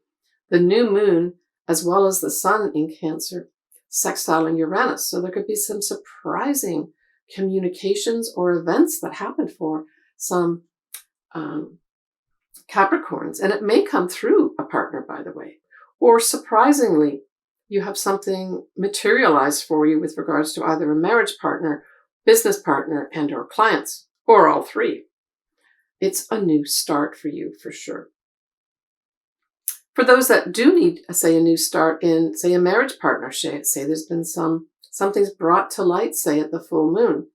S1: new moon as well as the sun in Cancer sextiling Uranus. So there could be some surprising communications or events that happen for some Capricorns. And it may come through a partner, by the way, or surprisingly, you have something materialized for you with regards to either a marriage partner, business partner, and or clients, or all three. It's a new start for you, for sure. For those that do need, say, a new start in, say, a marriage partnership, say there's been something's brought to light, say, at the full moon,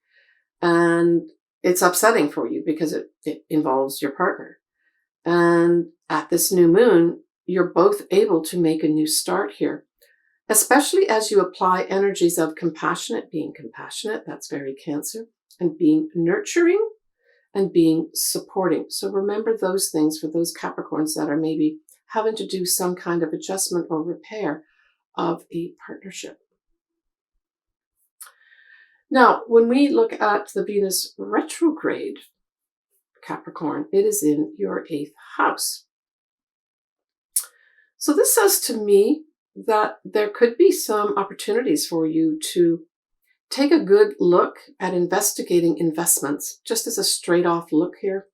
S1: and it's upsetting for you because it involves your partner. And at this new moon, you're both able to make a new start here, especially as you apply energies of being compassionate, that's very Cancer, and being nurturing and being supporting. So remember those things for those Capricorns that are maybe having to do some kind of adjustment or repair of a partnership. Now, when we look at the Venus retrograde, Capricorn, it is in your 8th house. So this says to me that there could be some opportunities for you to take a good look at investigating investments, just as a straight off look here.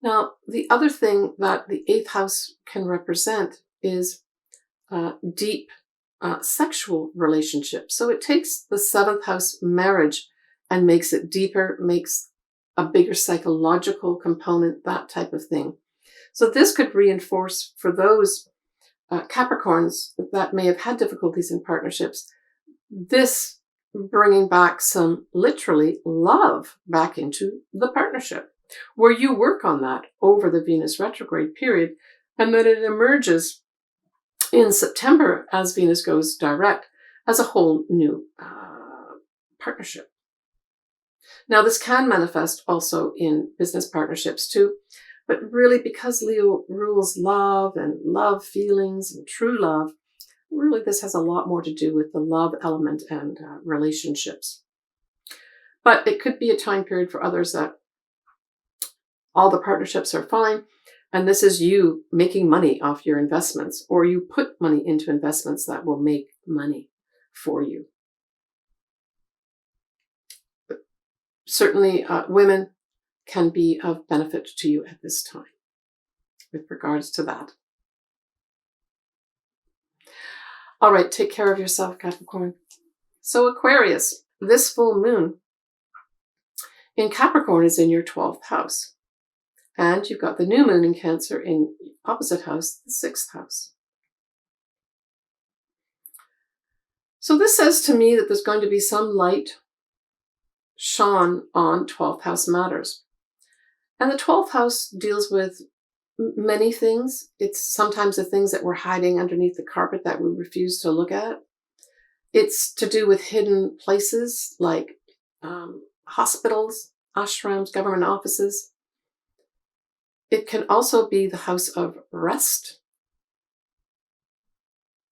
S1: Now, the other thing that the 8th house can represent is deep sexual relationships. So it takes the 7th house marriage and makes it deeper, makes a bigger psychological component, that type of thing. So this could reinforce for those Capricorns that may have had difficulties in partnerships, this bringing back some literally love back into the partnership, where you work on that over the Venus retrograde period, and then it emerges in September as Venus goes direct as a whole new partnership. Now, this can manifest also in business partnerships too, but really because Leo rules love and love feelings and true love, really this has a lot more to do with the love element and relationships. But it could be a time period for others that all the partnerships are fine, and this is you making money off your investments, or you put money into investments that will make money for you. But certainly women can be of benefit to you at this time with regards to that. All right, take care of yourself, Capricorn. So Aquarius, this full moon in Capricorn is in your 12th house. And you've got the new moon in Cancer in opposite house, the 6th house. So this says to me that there's going to be some light shone on 12th house matters. And the 12th house deals with many things. It's sometimes the things that we're hiding underneath the carpet that we refuse to look at. It's to do with hidden places like hospitals, ashrams, government offices. It can also be the house of rest.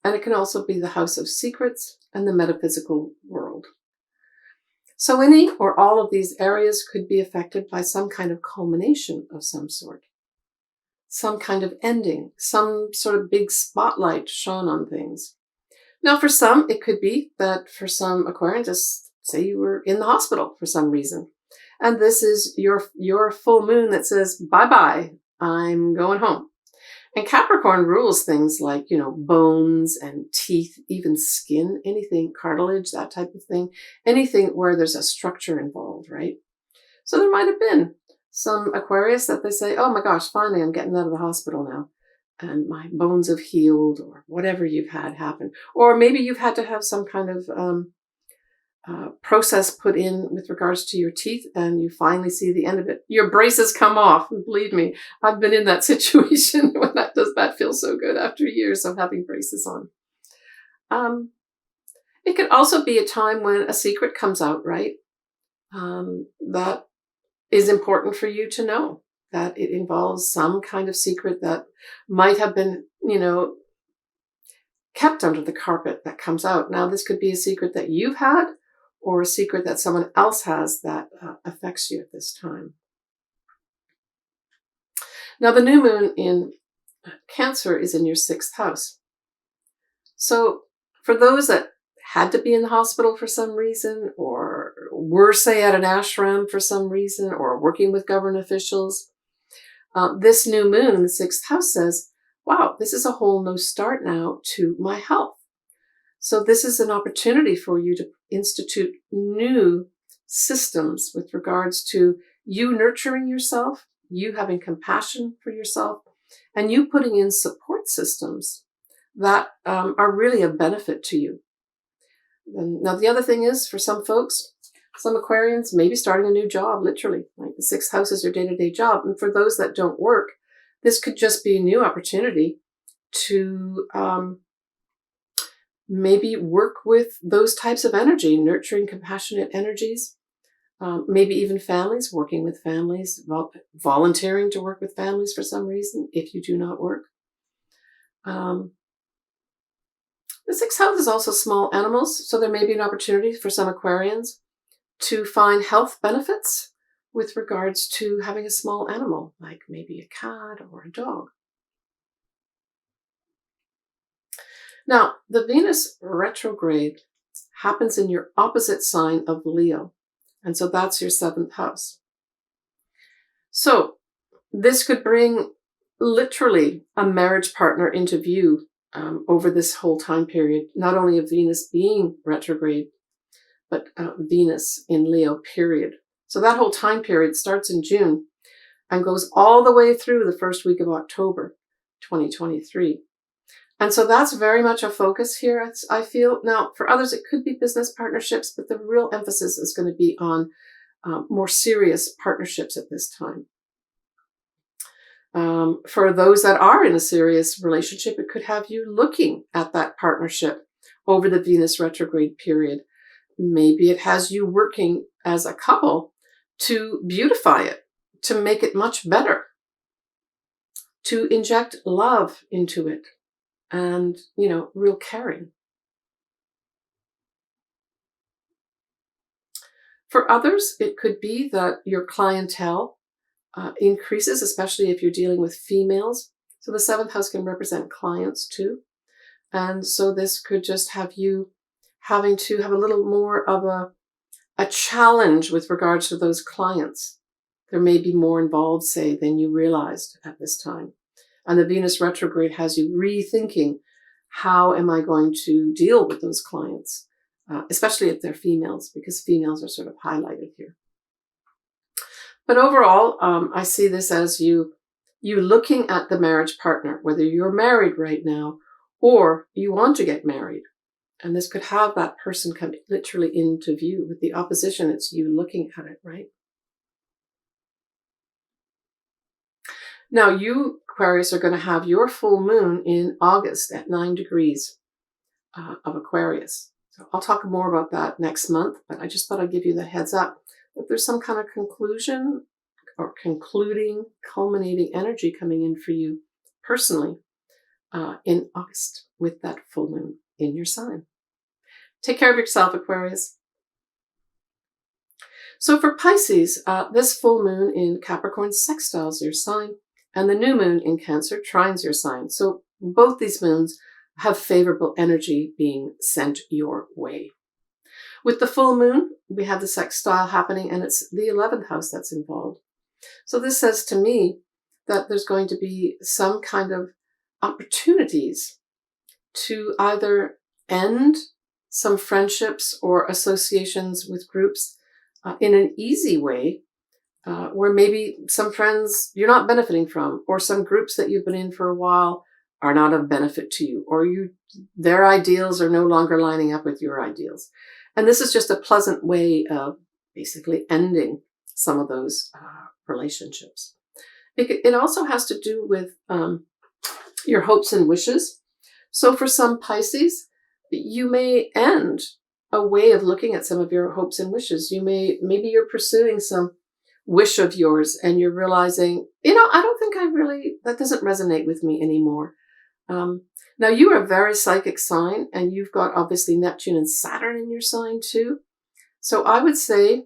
S1: And it can also be the house of secrets and the metaphysical world. So any or all of these areas could be affected by some kind of culmination of some sort, some kind of ending, some sort of big spotlight shone on things. Now, for some, it could be that for some Aquarians, just say you were in the hospital for some reason, and this is your full moon that says, bye-bye, I'm going home. And Capricorn rules things like, bones and teeth, even skin, anything, cartilage, that type of thing, anything where there's a structure involved, right? So there might have been some Aquarius that they say, oh my gosh, finally I'm getting out of the hospital now, and my bones have healed, or whatever you've had happen. Or maybe you've had to have some kind of process put in with regards to your teeth, and you finally see the end of it. Your braces come off. And believe me, I've been in that situation when that feels so good after years of having braces on. It could also be a time when a secret comes out, right? That is important for you to know, that it involves some kind of secret that might have been, kept under the carpet that comes out. Now, this could be a secret that you've had, or a secret that someone else has that affects you at this time. Now, the new moon in Cancer is in your 6th house. So for those that had to be in the hospital for some reason, or were, say, at an ashram for some reason, or working with government officials, this new moon in the 6th house says, wow, this is a whole new start now to my health. So this is an opportunity for you to institute new systems with regards to you nurturing yourself, you having compassion for yourself, and you putting in support systems that are really a benefit to you. And now, the other thing is, for some folks, some Aquarians, maybe starting a new job, literally. Like the 6th house is your day-to-day job. And for those that don't work, this could just be a new opportunity to maybe work with those types of energy, nurturing, compassionate energies. Maybe even families, working with families, volunteering to work with families for some reason, if you do not work. The 6th house is also small animals, so there may be an opportunity for some Aquarians to find health benefits with regards to having a small animal, like maybe a cat or a dog. Now, the Venus retrograde happens in your opposite sign of Leo, and so that's your 7th house. So this could bring literally a marriage partner into view over this whole time period, not only of Venus being retrograde, but Venus in Leo, period. So that whole time period starts in June and goes all the way through the first week of October 2023. And so that's very much a focus here, I feel. Now, for others, it could be business partnerships, but the real emphasis is going to be on more serious partnerships at this time. For those that are in a serious relationship, it could have you looking at that partnership over the Venus retrograde period. Maybe it has you working as a couple to beautify it, to make it much better, to inject love into it, and, real caring. For others, it could be that your clientele increases, especially if you're dealing with females. So the 7th house can represent clients too. And so this could just have you having to have a little more of a challenge with regards to those clients. There may be more involved, say, than you realized at this time. And the Venus retrograde has you rethinking, how am I going to deal with those clients, especially if they're females, because females are sort of highlighted here. But overall, I see this as you looking at the marriage partner, whether you're married right now or you want to get married. And this could have that person come literally into view. With the opposition, it's you looking at it, right? Now, you, Aquarius, are going to have your full moon in August at 9 degrees of Aquarius. So I'll talk more about that next month, but I just thought I'd give you the heads up that there's some kind of conclusion or concluding, culminating energy coming in for you personally in August with that full moon in your sign. Take care of yourself, Aquarius. So for Pisces, this full moon in Capricorn sextiles your sign, and the new moon in Cancer trines your sign. So both these moons have favorable energy being sent your way. With the full moon, we have the sextile happening, and it's the 11th house that's involved. So this says to me that there's going to be some kind of opportunities to either end some friendships or associations with groups in an easy way, where maybe some friends you're not benefiting from, or some groups that you've been in for a while are not of benefit to you, or their ideals are no longer lining up with your ideals. And this is just a pleasant way of basically ending some of those relationships. It also has to do with your hopes and wishes. So for some Pisces, you may end a way of looking at some of your hopes and wishes. Maybe you're pursuing some wish of yours and you're realizing, I don't think that doesn't resonate with me anymore. Now you are a very psychic sign, and you've got obviously Neptune and Saturn in your sign too. So I would say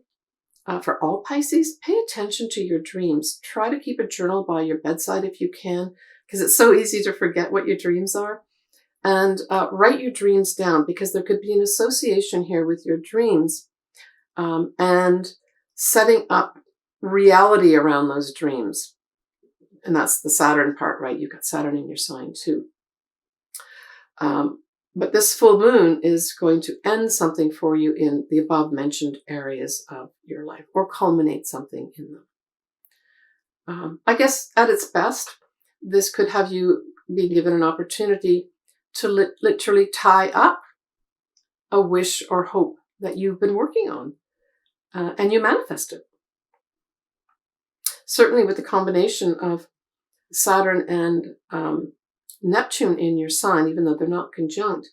S1: for all Pisces, pay attention to your dreams. Try to keep a journal by your bedside if you can, because it's so easy to forget what your dreams are. And write your dreams down, because there could be an association here with your dreams and setting up reality around those dreams. And that's the Saturn part, right? You've got Saturn in your sign too. But this full moon is going to end something for you in the above mentioned areas of your life, or culminate something in them. I guess at its best, this could have you being given an opportunity to literally tie up a wish or hope that you've been working on, and you manifest it. Certainly with the combination of Saturn and Neptune in your sign, even though they're not conjunct,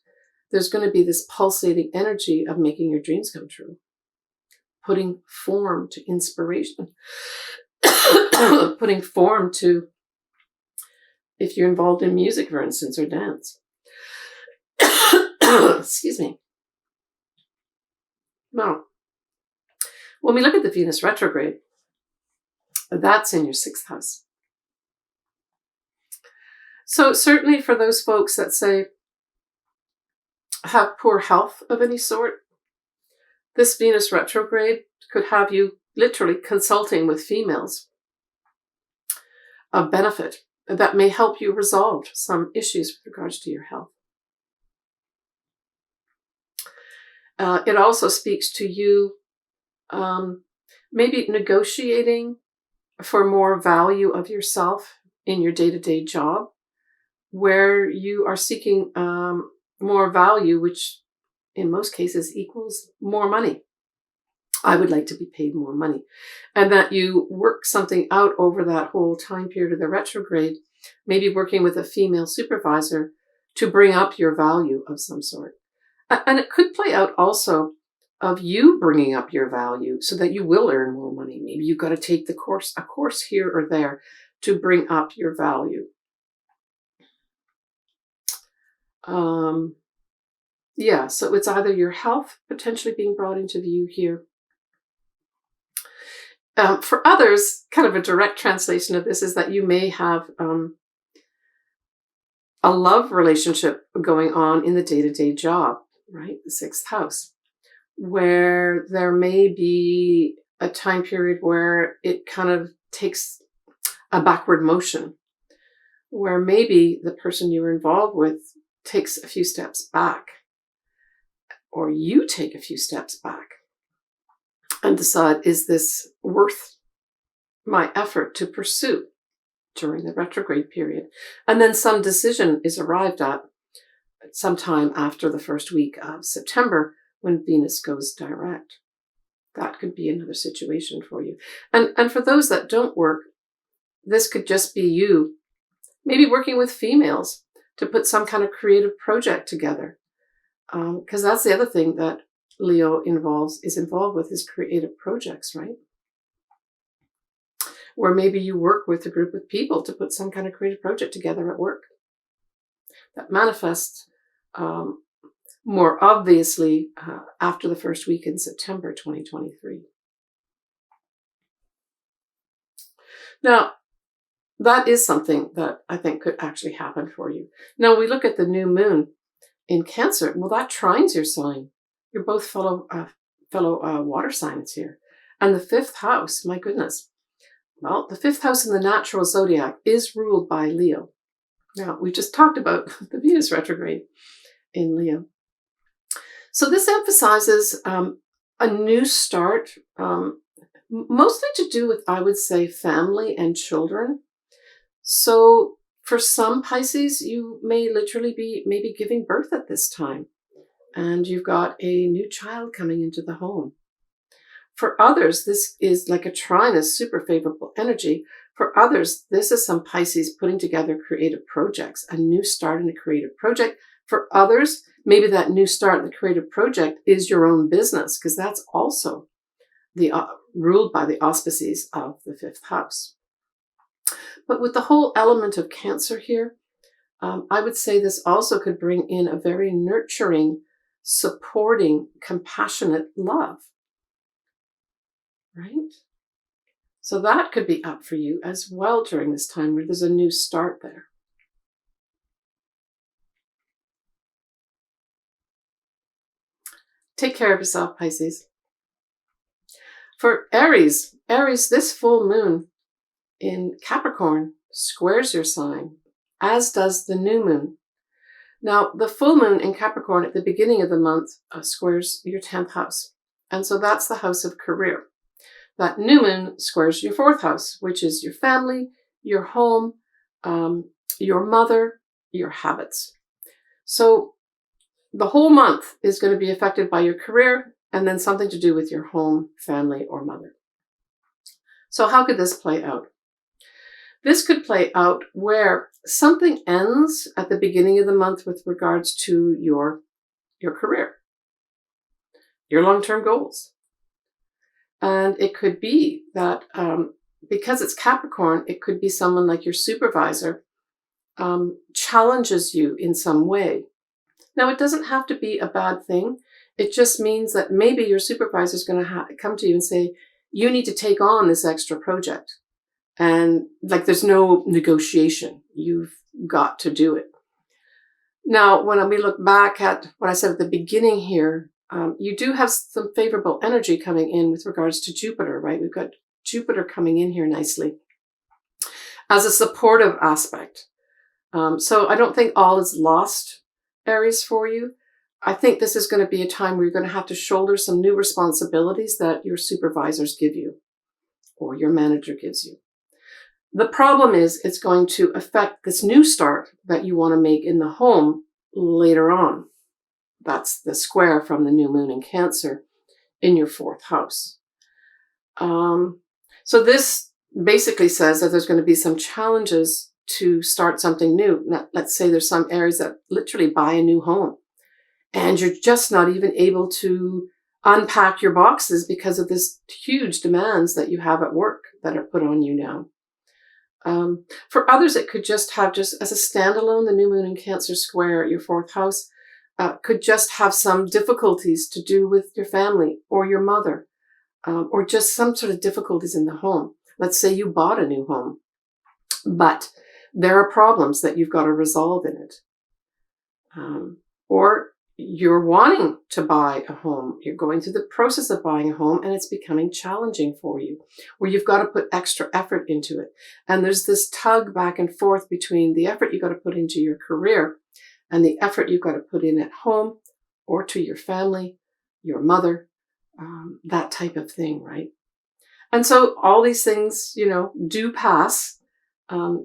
S1: there's going to be this pulsating energy of making your dreams come true, putting form to inspiration, putting form to, if you're involved in music, for instance, or dance. Excuse me. Now, when we look at the Venus retrograde, that's in your 6th house. So certainly for those folks that say have poor health of any sort, this Venus retrograde could have you literally consulting with females of benefit that may help you resolve some issues with regards to your health. It also speaks to you maybe negotiating for more value of yourself in your day-to-day job, where you are seeking more value, which in most cases equals more money. I would like to be paid more money. And that you work something out over that whole time period of the retrograde, maybe working with a female supervisor to bring up your value of some sort. And it could play out also of you bringing up your value so that you will earn more money. Maybe you've got to take a course here or there to bring up your value. So it's either your health potentially being brought into view here. For others, kind of a direct translation of this is that you may have a love relationship going on in the day-to-day job, right? The 6th house, where there may be a time period where it kind of takes a backward motion, where maybe the person you're involved with takes a few steps back, or you take a few steps back and decide, is this worth my effort to pursue during the retrograde period? And then some decision is arrived at sometime after the first week of September, when Venus goes direct. That could be another situation for you. And for those that don't work, this could just be you maybe working with females to put some kind of creative project together. Because that's the other thing that Leo is involved with, is creative projects, right? Or maybe you work with a group of people to put some kind of creative project together at work that manifests more obviously after the first week in September 2023. Now, that is something that I think could actually happen for you. Now, we look at the new moon in Cancer. Well, that trines your sign. You're both fellow water signs here. And the fifth house, my goodness. Well, the fifth house in the natural zodiac is ruled by Leo. Now, we just talked about the Venus retrograde in Leo. So this emphasizes a new start, mostly to do with, I would say, family and children. So for some Pisces, you may literally be maybe giving birth at this time, and you've got a new child coming into the home. For others, this is like a trine, a super favorable energy. For others, this is some Pisces putting together creative projects, a new start in a creative project. For others, maybe that new start in the creative project is your own business, because that's also ruled by the auspices of the fifth house. But with the whole element of Cancer here, I would say this also could bring in a very nurturing, supporting, compassionate love. Right? So that could be up for you as well during this time where there's a new start there. Take care of yourself, Pisces. For Aries, this full moon in Capricorn squares your sign, as does the new moon. Now, the full moon in Capricorn at the beginning of the month squares your 10th house. And so that's the house of career. That new moon squares your 4th house, which is your family, your home, your mother, your habits. So the whole month is going to be affected by your career and then something to do with your home, family, or mother. So how could this play out? This could play out where something ends at the beginning of the month with regards to your career, your long-term goals. And it could be that because it's Capricorn, it could be someone like your supervisor challenges you in some way. Now, it doesn't have to be a bad thing. It just means that maybe your supervisor is going to come to you and say, you need to take on this extra project. And like, there's no negotiation. You've got to do it. Now, when we look back at what I said at the beginning here, you do have some favorable energy coming in with regards to Jupiter, right? We've got Jupiter coming in here nicely as a supportive aspect. So I don't think all is lost, Aries, for you. I think this is going to be a time where you're going to have to shoulder some new responsibilities that your supervisors give you or your manager gives you. The problem is it's going to affect this new start that you want to make in the home later on. That's the square from the new moon in Cancer in your 4th house. So this basically says that there's going to be some challenges to start something new. Let's say there's some Aries that literally buy a new home and you're just not even able to unpack your boxes because of this huge demands that you have at work that are put on you now. For others, it could just as a standalone, the new moon in Cancer square at your 4th house could just have some difficulties to do with your family or your mother, or just some sort of difficulties in the home. Let's say you bought a new home, but there are problems that you've got to resolve in it. Or you're wanting to buy a home. You're going through the process of buying a home and it's becoming challenging for you, where you've got to put extra effort into it. And there's this tug back and forth between the effort you've got to put into your career and the effort you've got to put in at home or to your family, your mother, that type of thing, right? And so all these things, do pass.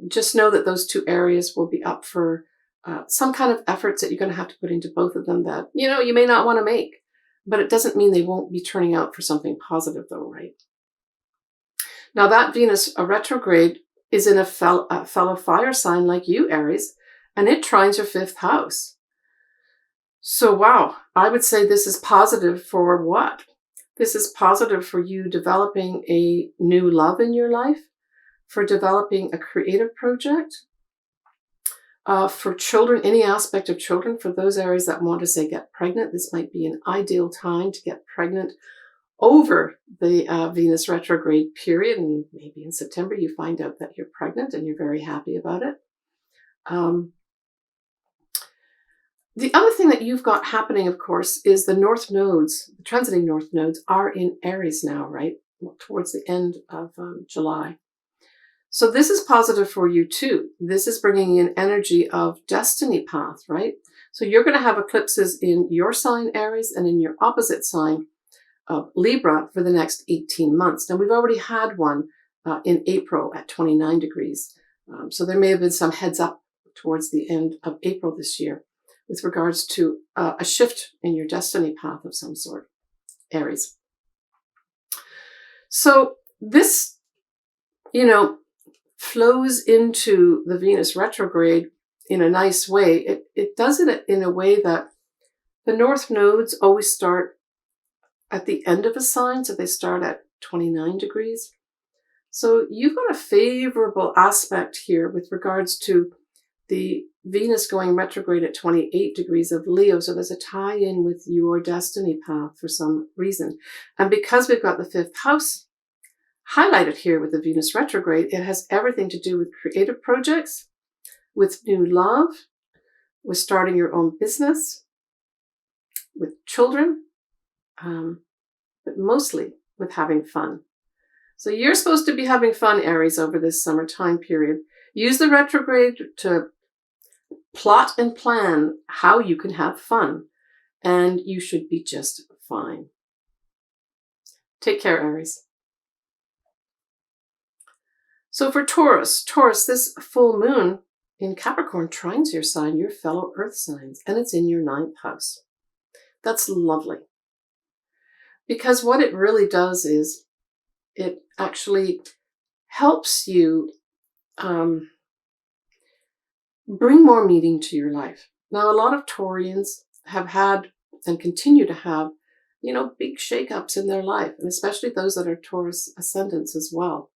S1: Just know that those two areas will be up for some kind of efforts that you're going to have to put into both of them that, you may not want to make. But it doesn't mean they won't be turning out for something positive though, right? Now that Venus retrograde is in a fellow fire sign like you, Aries, and it trines your 5th house. So wow, I would say this is positive for what? This is positive for you developing a new love in your life, for developing a creative project, for children, any aspect of children. For those Aries that want to say get pregnant, this might be an ideal time to get pregnant over the Venus retrograde period, and maybe in September you find out that you're pregnant and you're very happy about it. The other thing that you've got happening, of course, is the north nodes, the transiting north nodes are in Aries now, right? Towards the end of July. So this is positive for you too. This is bringing in energy of destiny path, right? So you're going to have eclipses in your sign, Aries, and in your opposite sign of Libra for the next 18 months. Now, we've already had one in April at 29 degrees. So there may have been some heads up towards the end of April this year with regards to a shift in your destiny path of some sort, Aries. So this, flows into the Venus retrograde in a nice way. It does it in a way that the north nodes always start at the end of a sign, so they start at 29 degrees. So you've got a favorable aspect here with regards to the Venus going retrograde at 28 degrees of Leo. So there's a tie-in with your destiny path for some reason. And because we've got the fifth house highlighted here with the Venus retrograde, it has everything to do with creative projects, with new love, with starting your own business, with children, but mostly with having fun. So you're supposed to be having fun, Aries, over this summertime period. Use the retrograde to plot and plan how you can have fun, and you should be just fine. Take care, Aries. So for Taurus, this full moon in Capricorn trines your sign, your fellow earth signs, and it's in your 9th house. That's lovely. Because what it really does is it actually helps you bring more meaning to your life. Now, a lot of Taurians have had and continue to have, big shakeups in their life, and especially those that are Taurus ascendants as well.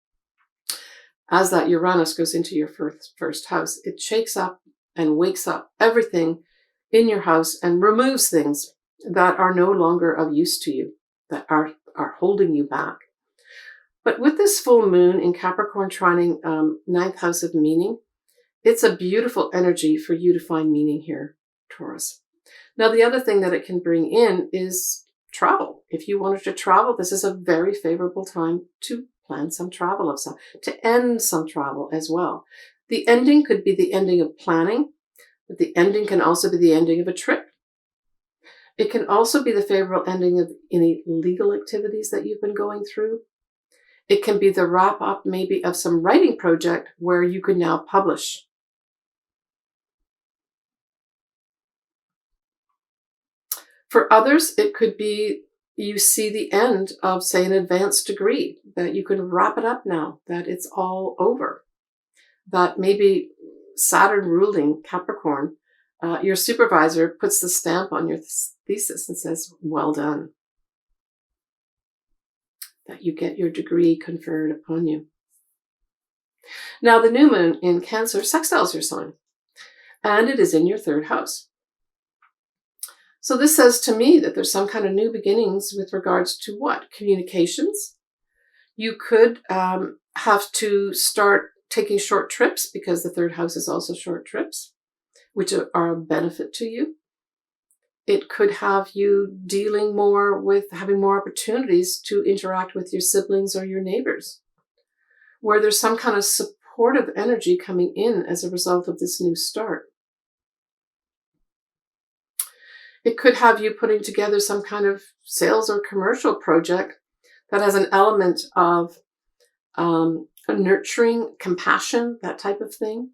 S1: As that Uranus goes into your first house, it shakes up and wakes up everything in your house and removes things that are no longer of use to you, that are holding you back. But with this full moon in Capricorn trining 9th house of meaning, it's a beautiful energy for you to find meaning here, Taurus. Now, the other thing that it can bring in is travel. If you wanted to travel, this is a very favorable time to plan some travel of some, to end some travel as well. The ending could be the ending of planning, but the ending can also be the ending of a trip. It can also be the favorable ending of any legal activities that you've been going through. It can be the wrap up maybe of some writing project where you can now publish. For others, it could be you see the end of, say, an advanced degree, that you can wrap it up now, that it's all over. That maybe Saturn ruling Capricorn, your supervisor puts the stamp on your thesis and says, well done. That you get your degree conferred upon you. Now, the new moon in Cancer sextiles your sign, and it is in your 3rd house. So this says to me that there's some kind of new beginnings with regards to what? Communications. You could have to start taking short trips, because the 3rd house is also short trips, which are a benefit to you. It could have you dealing more with having more opportunities to interact with your siblings or your neighbors, where there's some kind of supportive energy coming in as a result of this new start. It could have you putting together some kind of sales or commercial project that has an element of nurturing, compassion, that type of thing.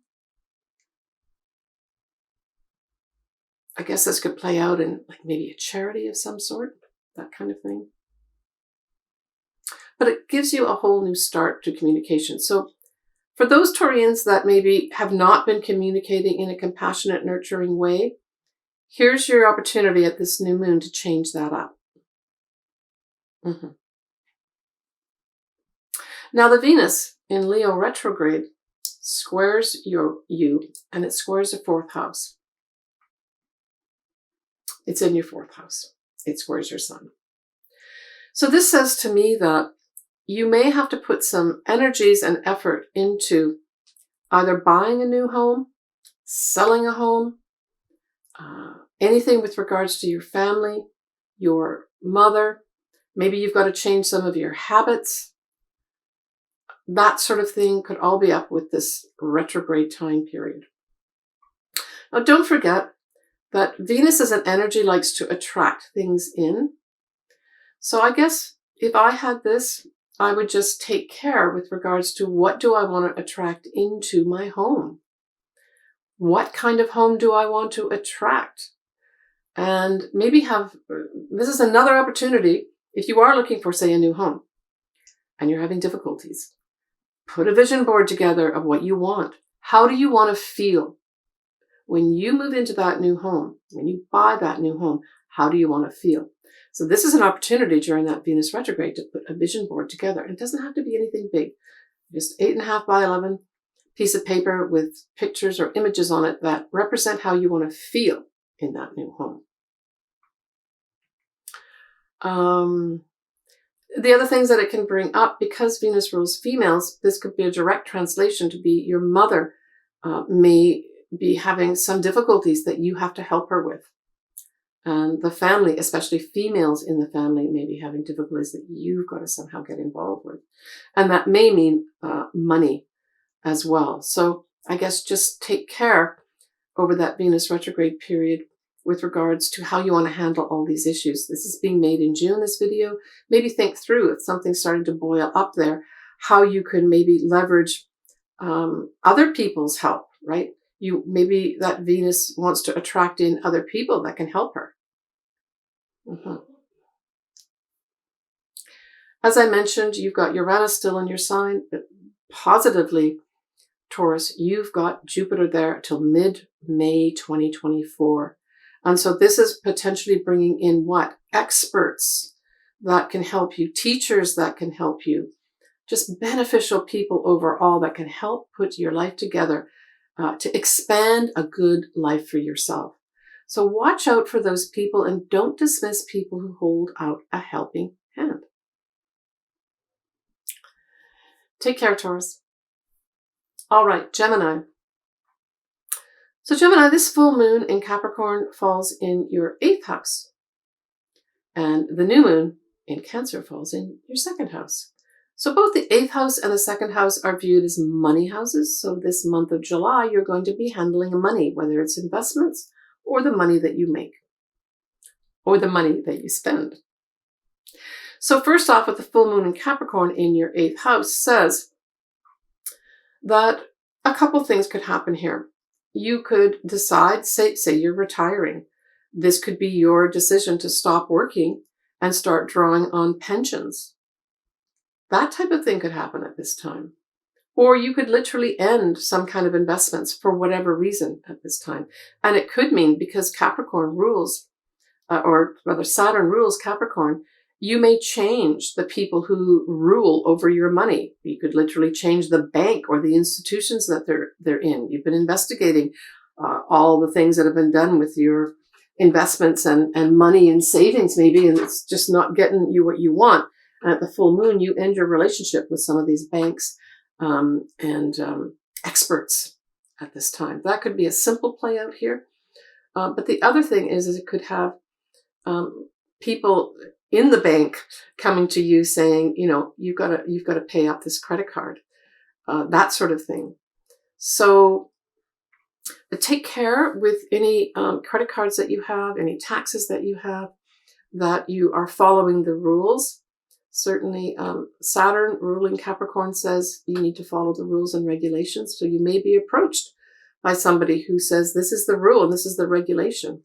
S1: I guess this could play out in like maybe a charity of some sort, that kind of thing. But it gives you a whole new start to communication. So for those Taurians that maybe have not been communicating in a compassionate, nurturing way, here's your opportunity at this new moon to change that up. Now, the Venus in Leo retrograde squares you, and it squares the 4th house. It's in your 4th house. It squares your sun. So this says to me that you may have to put some energies and effort into either buying a new home, selling a home, anything with regards to your family, your mother. Maybe you've got to change some of your habits. That sort of thing could all be up with this retrograde time period. Now, don't forget that Venus as an energy likes to attract things in. So I guess if I had this, I would just take care with regards to what do I want to attract into my home? What kind of home do I want to attract? And maybe this is another opportunity if you are looking for, say, a new home and you're having difficulties. Put a vision board together of what you want. How do you want to feel when you move into that new home? When you buy that new home, how do you want to feel? So this is an opportunity during that Venus retrograde to put a vision board together. It doesn't have to be anything big. Just 8.5 by 11 piece of paper with pictures or images on it that represent how you want to feel in that new home. The other things that it can bring up, because Venus rules females, this could be a direct translation to be your mother may be having some difficulties that you have to help her with. And the family, especially females in the family, may be having difficulties that you've got to somehow get involved with. And that may mean money as well. So I guess just take care over that Venus retrograde period with regards to how you want to handle all these issues. This is being made in June, this video. Maybe think through if something's starting to boil up there, how you can maybe leverage other people's help, right? Maybe that Venus wants to attract in other people that can help her. As I mentioned, you've got Uranus still in your sign, but positively, Taurus, you've got Jupiter there till mid-May 2024. And so this is potentially bringing in what? Experts that can help you, teachers that can help you, just beneficial people overall that can help put your life together to expand a good life for yourself. So watch out for those people and don't dismiss people who hold out a helping hand. Take care, Taurus. All right, Gemini. So Gemini, this full moon in Capricorn falls in your 8th house. And the new moon in Cancer falls in your 2nd house. So both the 8th house and the 2nd house are viewed as money houses. So this month of July, you're going to be handling money, whether it's investments or the money that you make or the money that you spend. So first off, with the full moon in Capricorn in your 8th house says that a couple things could happen here. You could decide, say you're retiring. This could be your decision to stop working and start drawing on pensions. That type of thing could happen at this time. Or you could literally end some kind of investments for whatever reason at this time. And it could mean because Capricorn rules, or rather Saturn rules Capricorn, you may change the people who rule over your money. You could literally change the bank or the institutions that they're in. You've been investigating all the things that have been done with your investments and money and savings maybe, and it's just not getting you what you want. And at the full moon, you end your relationship with some of these banks and experts at this time. That could be a simple play out here. But the other thing is it could have people in the bank coming to you saying, you know, you've got to pay up this credit card, that sort of thing. So take care with any credit cards that you have, any taxes that you have, that you are following the rules. Certainly, Saturn ruling Capricorn says you need to follow the rules and regulations. So you may be approached by somebody who says this is the rule and this is the regulation.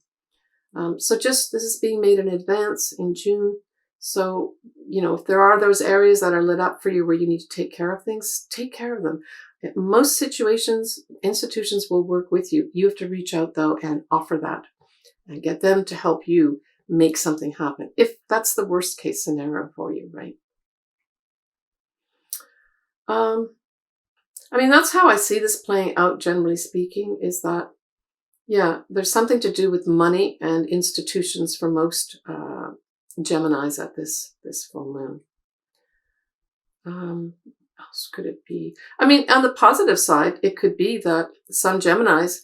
S1: So this is being made in advance in June. So, you know, if there are those areas that are lit up for you where you need to take care of things, take care of them. In most situations, institutions will work with you. You have to reach out, though, and offer that and get them to help you make something happen, if that's the worst case scenario for you, right? I mean, that's how I see this playing out, generally speaking, is that, yeah, there's something to do with money and institutions for most Geminis at this full moon. What else could it be? I mean, on the positive side, it could be that some Geminis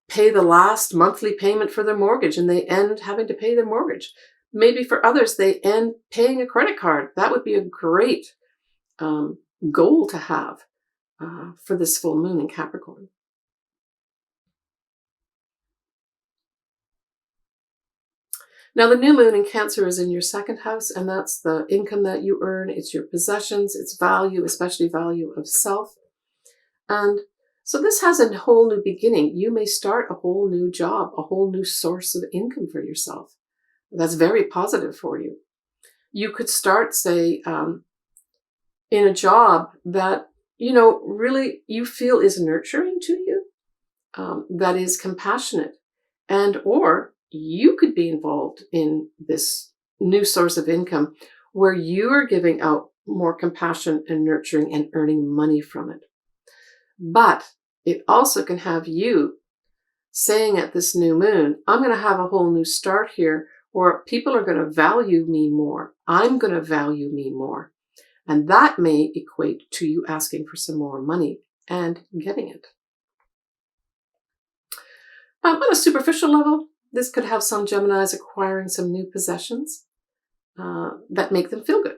S1: pay the last monthly payment for their mortgage and they end having to pay their mortgage. Maybe for others, they end paying a credit card. That would be a great goal to have for this full moon in Capricorn. Now, the new moon in Cancer is in your second house, and that's the income that you earn. It's your possessions, it's value, especially value of self. And so this has a whole new beginning. You may start a whole new job, a whole new source of income for yourself. That's very positive for you. You could start, say, in a job that, really you feel is nurturing to you, that is compassionate, and or you could be involved in this new source of income where you are giving out more compassion and nurturing and earning money from it. But it also can have you saying at this new moon, I'm going to have a whole new start here where people are going to value me more. I'm going to value me more. And that may equate to you asking for some more money and getting it. On a superficial level, this could have some Geminis acquiring some new possessions that make them feel good.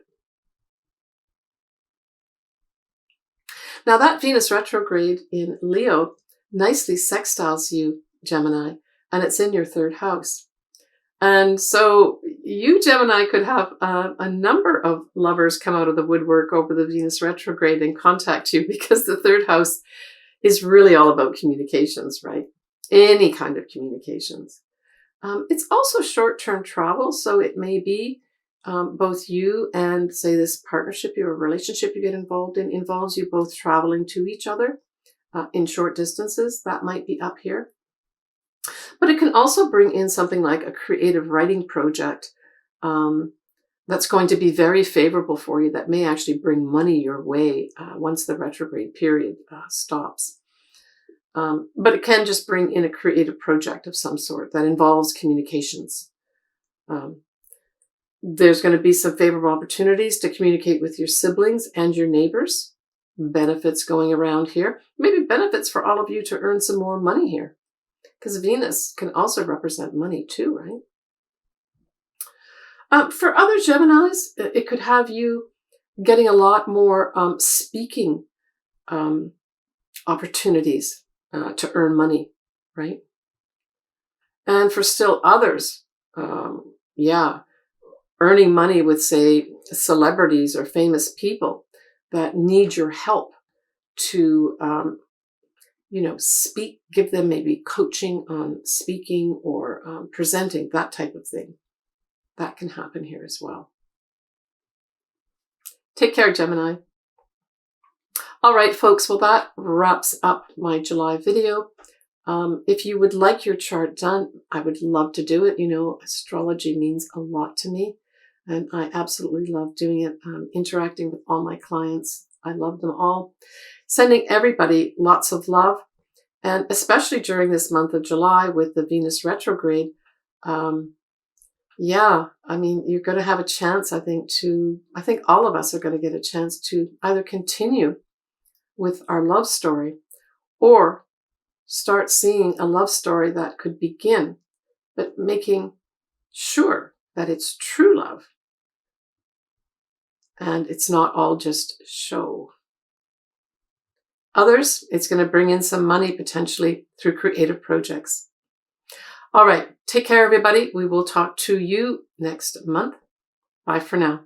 S1: Now that Venus retrograde in Leo nicely sextiles you, Gemini, and it's in your third house. And so you, Gemini, could have a number of lovers come out of the woodwork over the Venus retrograde and contact you, because the third house is really all about communications, right? Any kind of communications. It's also short-term travel, so it may be both you and, say, this partnership or relationship you get involved in involves you both traveling to each other in short distances. That might be up here. But it can also bring in something like a creative writing project that's going to be very favorable for you, that may actually bring money your way once the retrograde period stops. But it can just bring in a creative project of some sort that involves communications. There's going to be some favorable opportunities to communicate with your siblings and your neighbors. Benefits going around here. Maybe benefits for all of you to earn some more money here, because Venus can also represent money too, right? For other Geminis, it could have you getting a lot more speaking opportunities to earn money, right? And for still others, earning money with, say, celebrities or famous people that need your help to, speak, give them maybe coaching on speaking or presenting, that type of thing. That can happen here as well. Take care, Gemini. All right, folks, well, that wraps up my July video. If you would like your chart done, I would love to do it. Astrology means a lot to me, and I absolutely love doing it, interacting with all my clients. I love them all. Sending everybody lots of love, and especially during this month of July with the Venus retrograde. You're going to have a chance, I think all of us are going to get a chance to either continue with our love story or start seeing a love story that could begin, but making sure that it's true love and it's not all just show. Others, it's going to bring in some money potentially through creative projects. All right, take care, everybody. We will talk to you next month. Bye for now.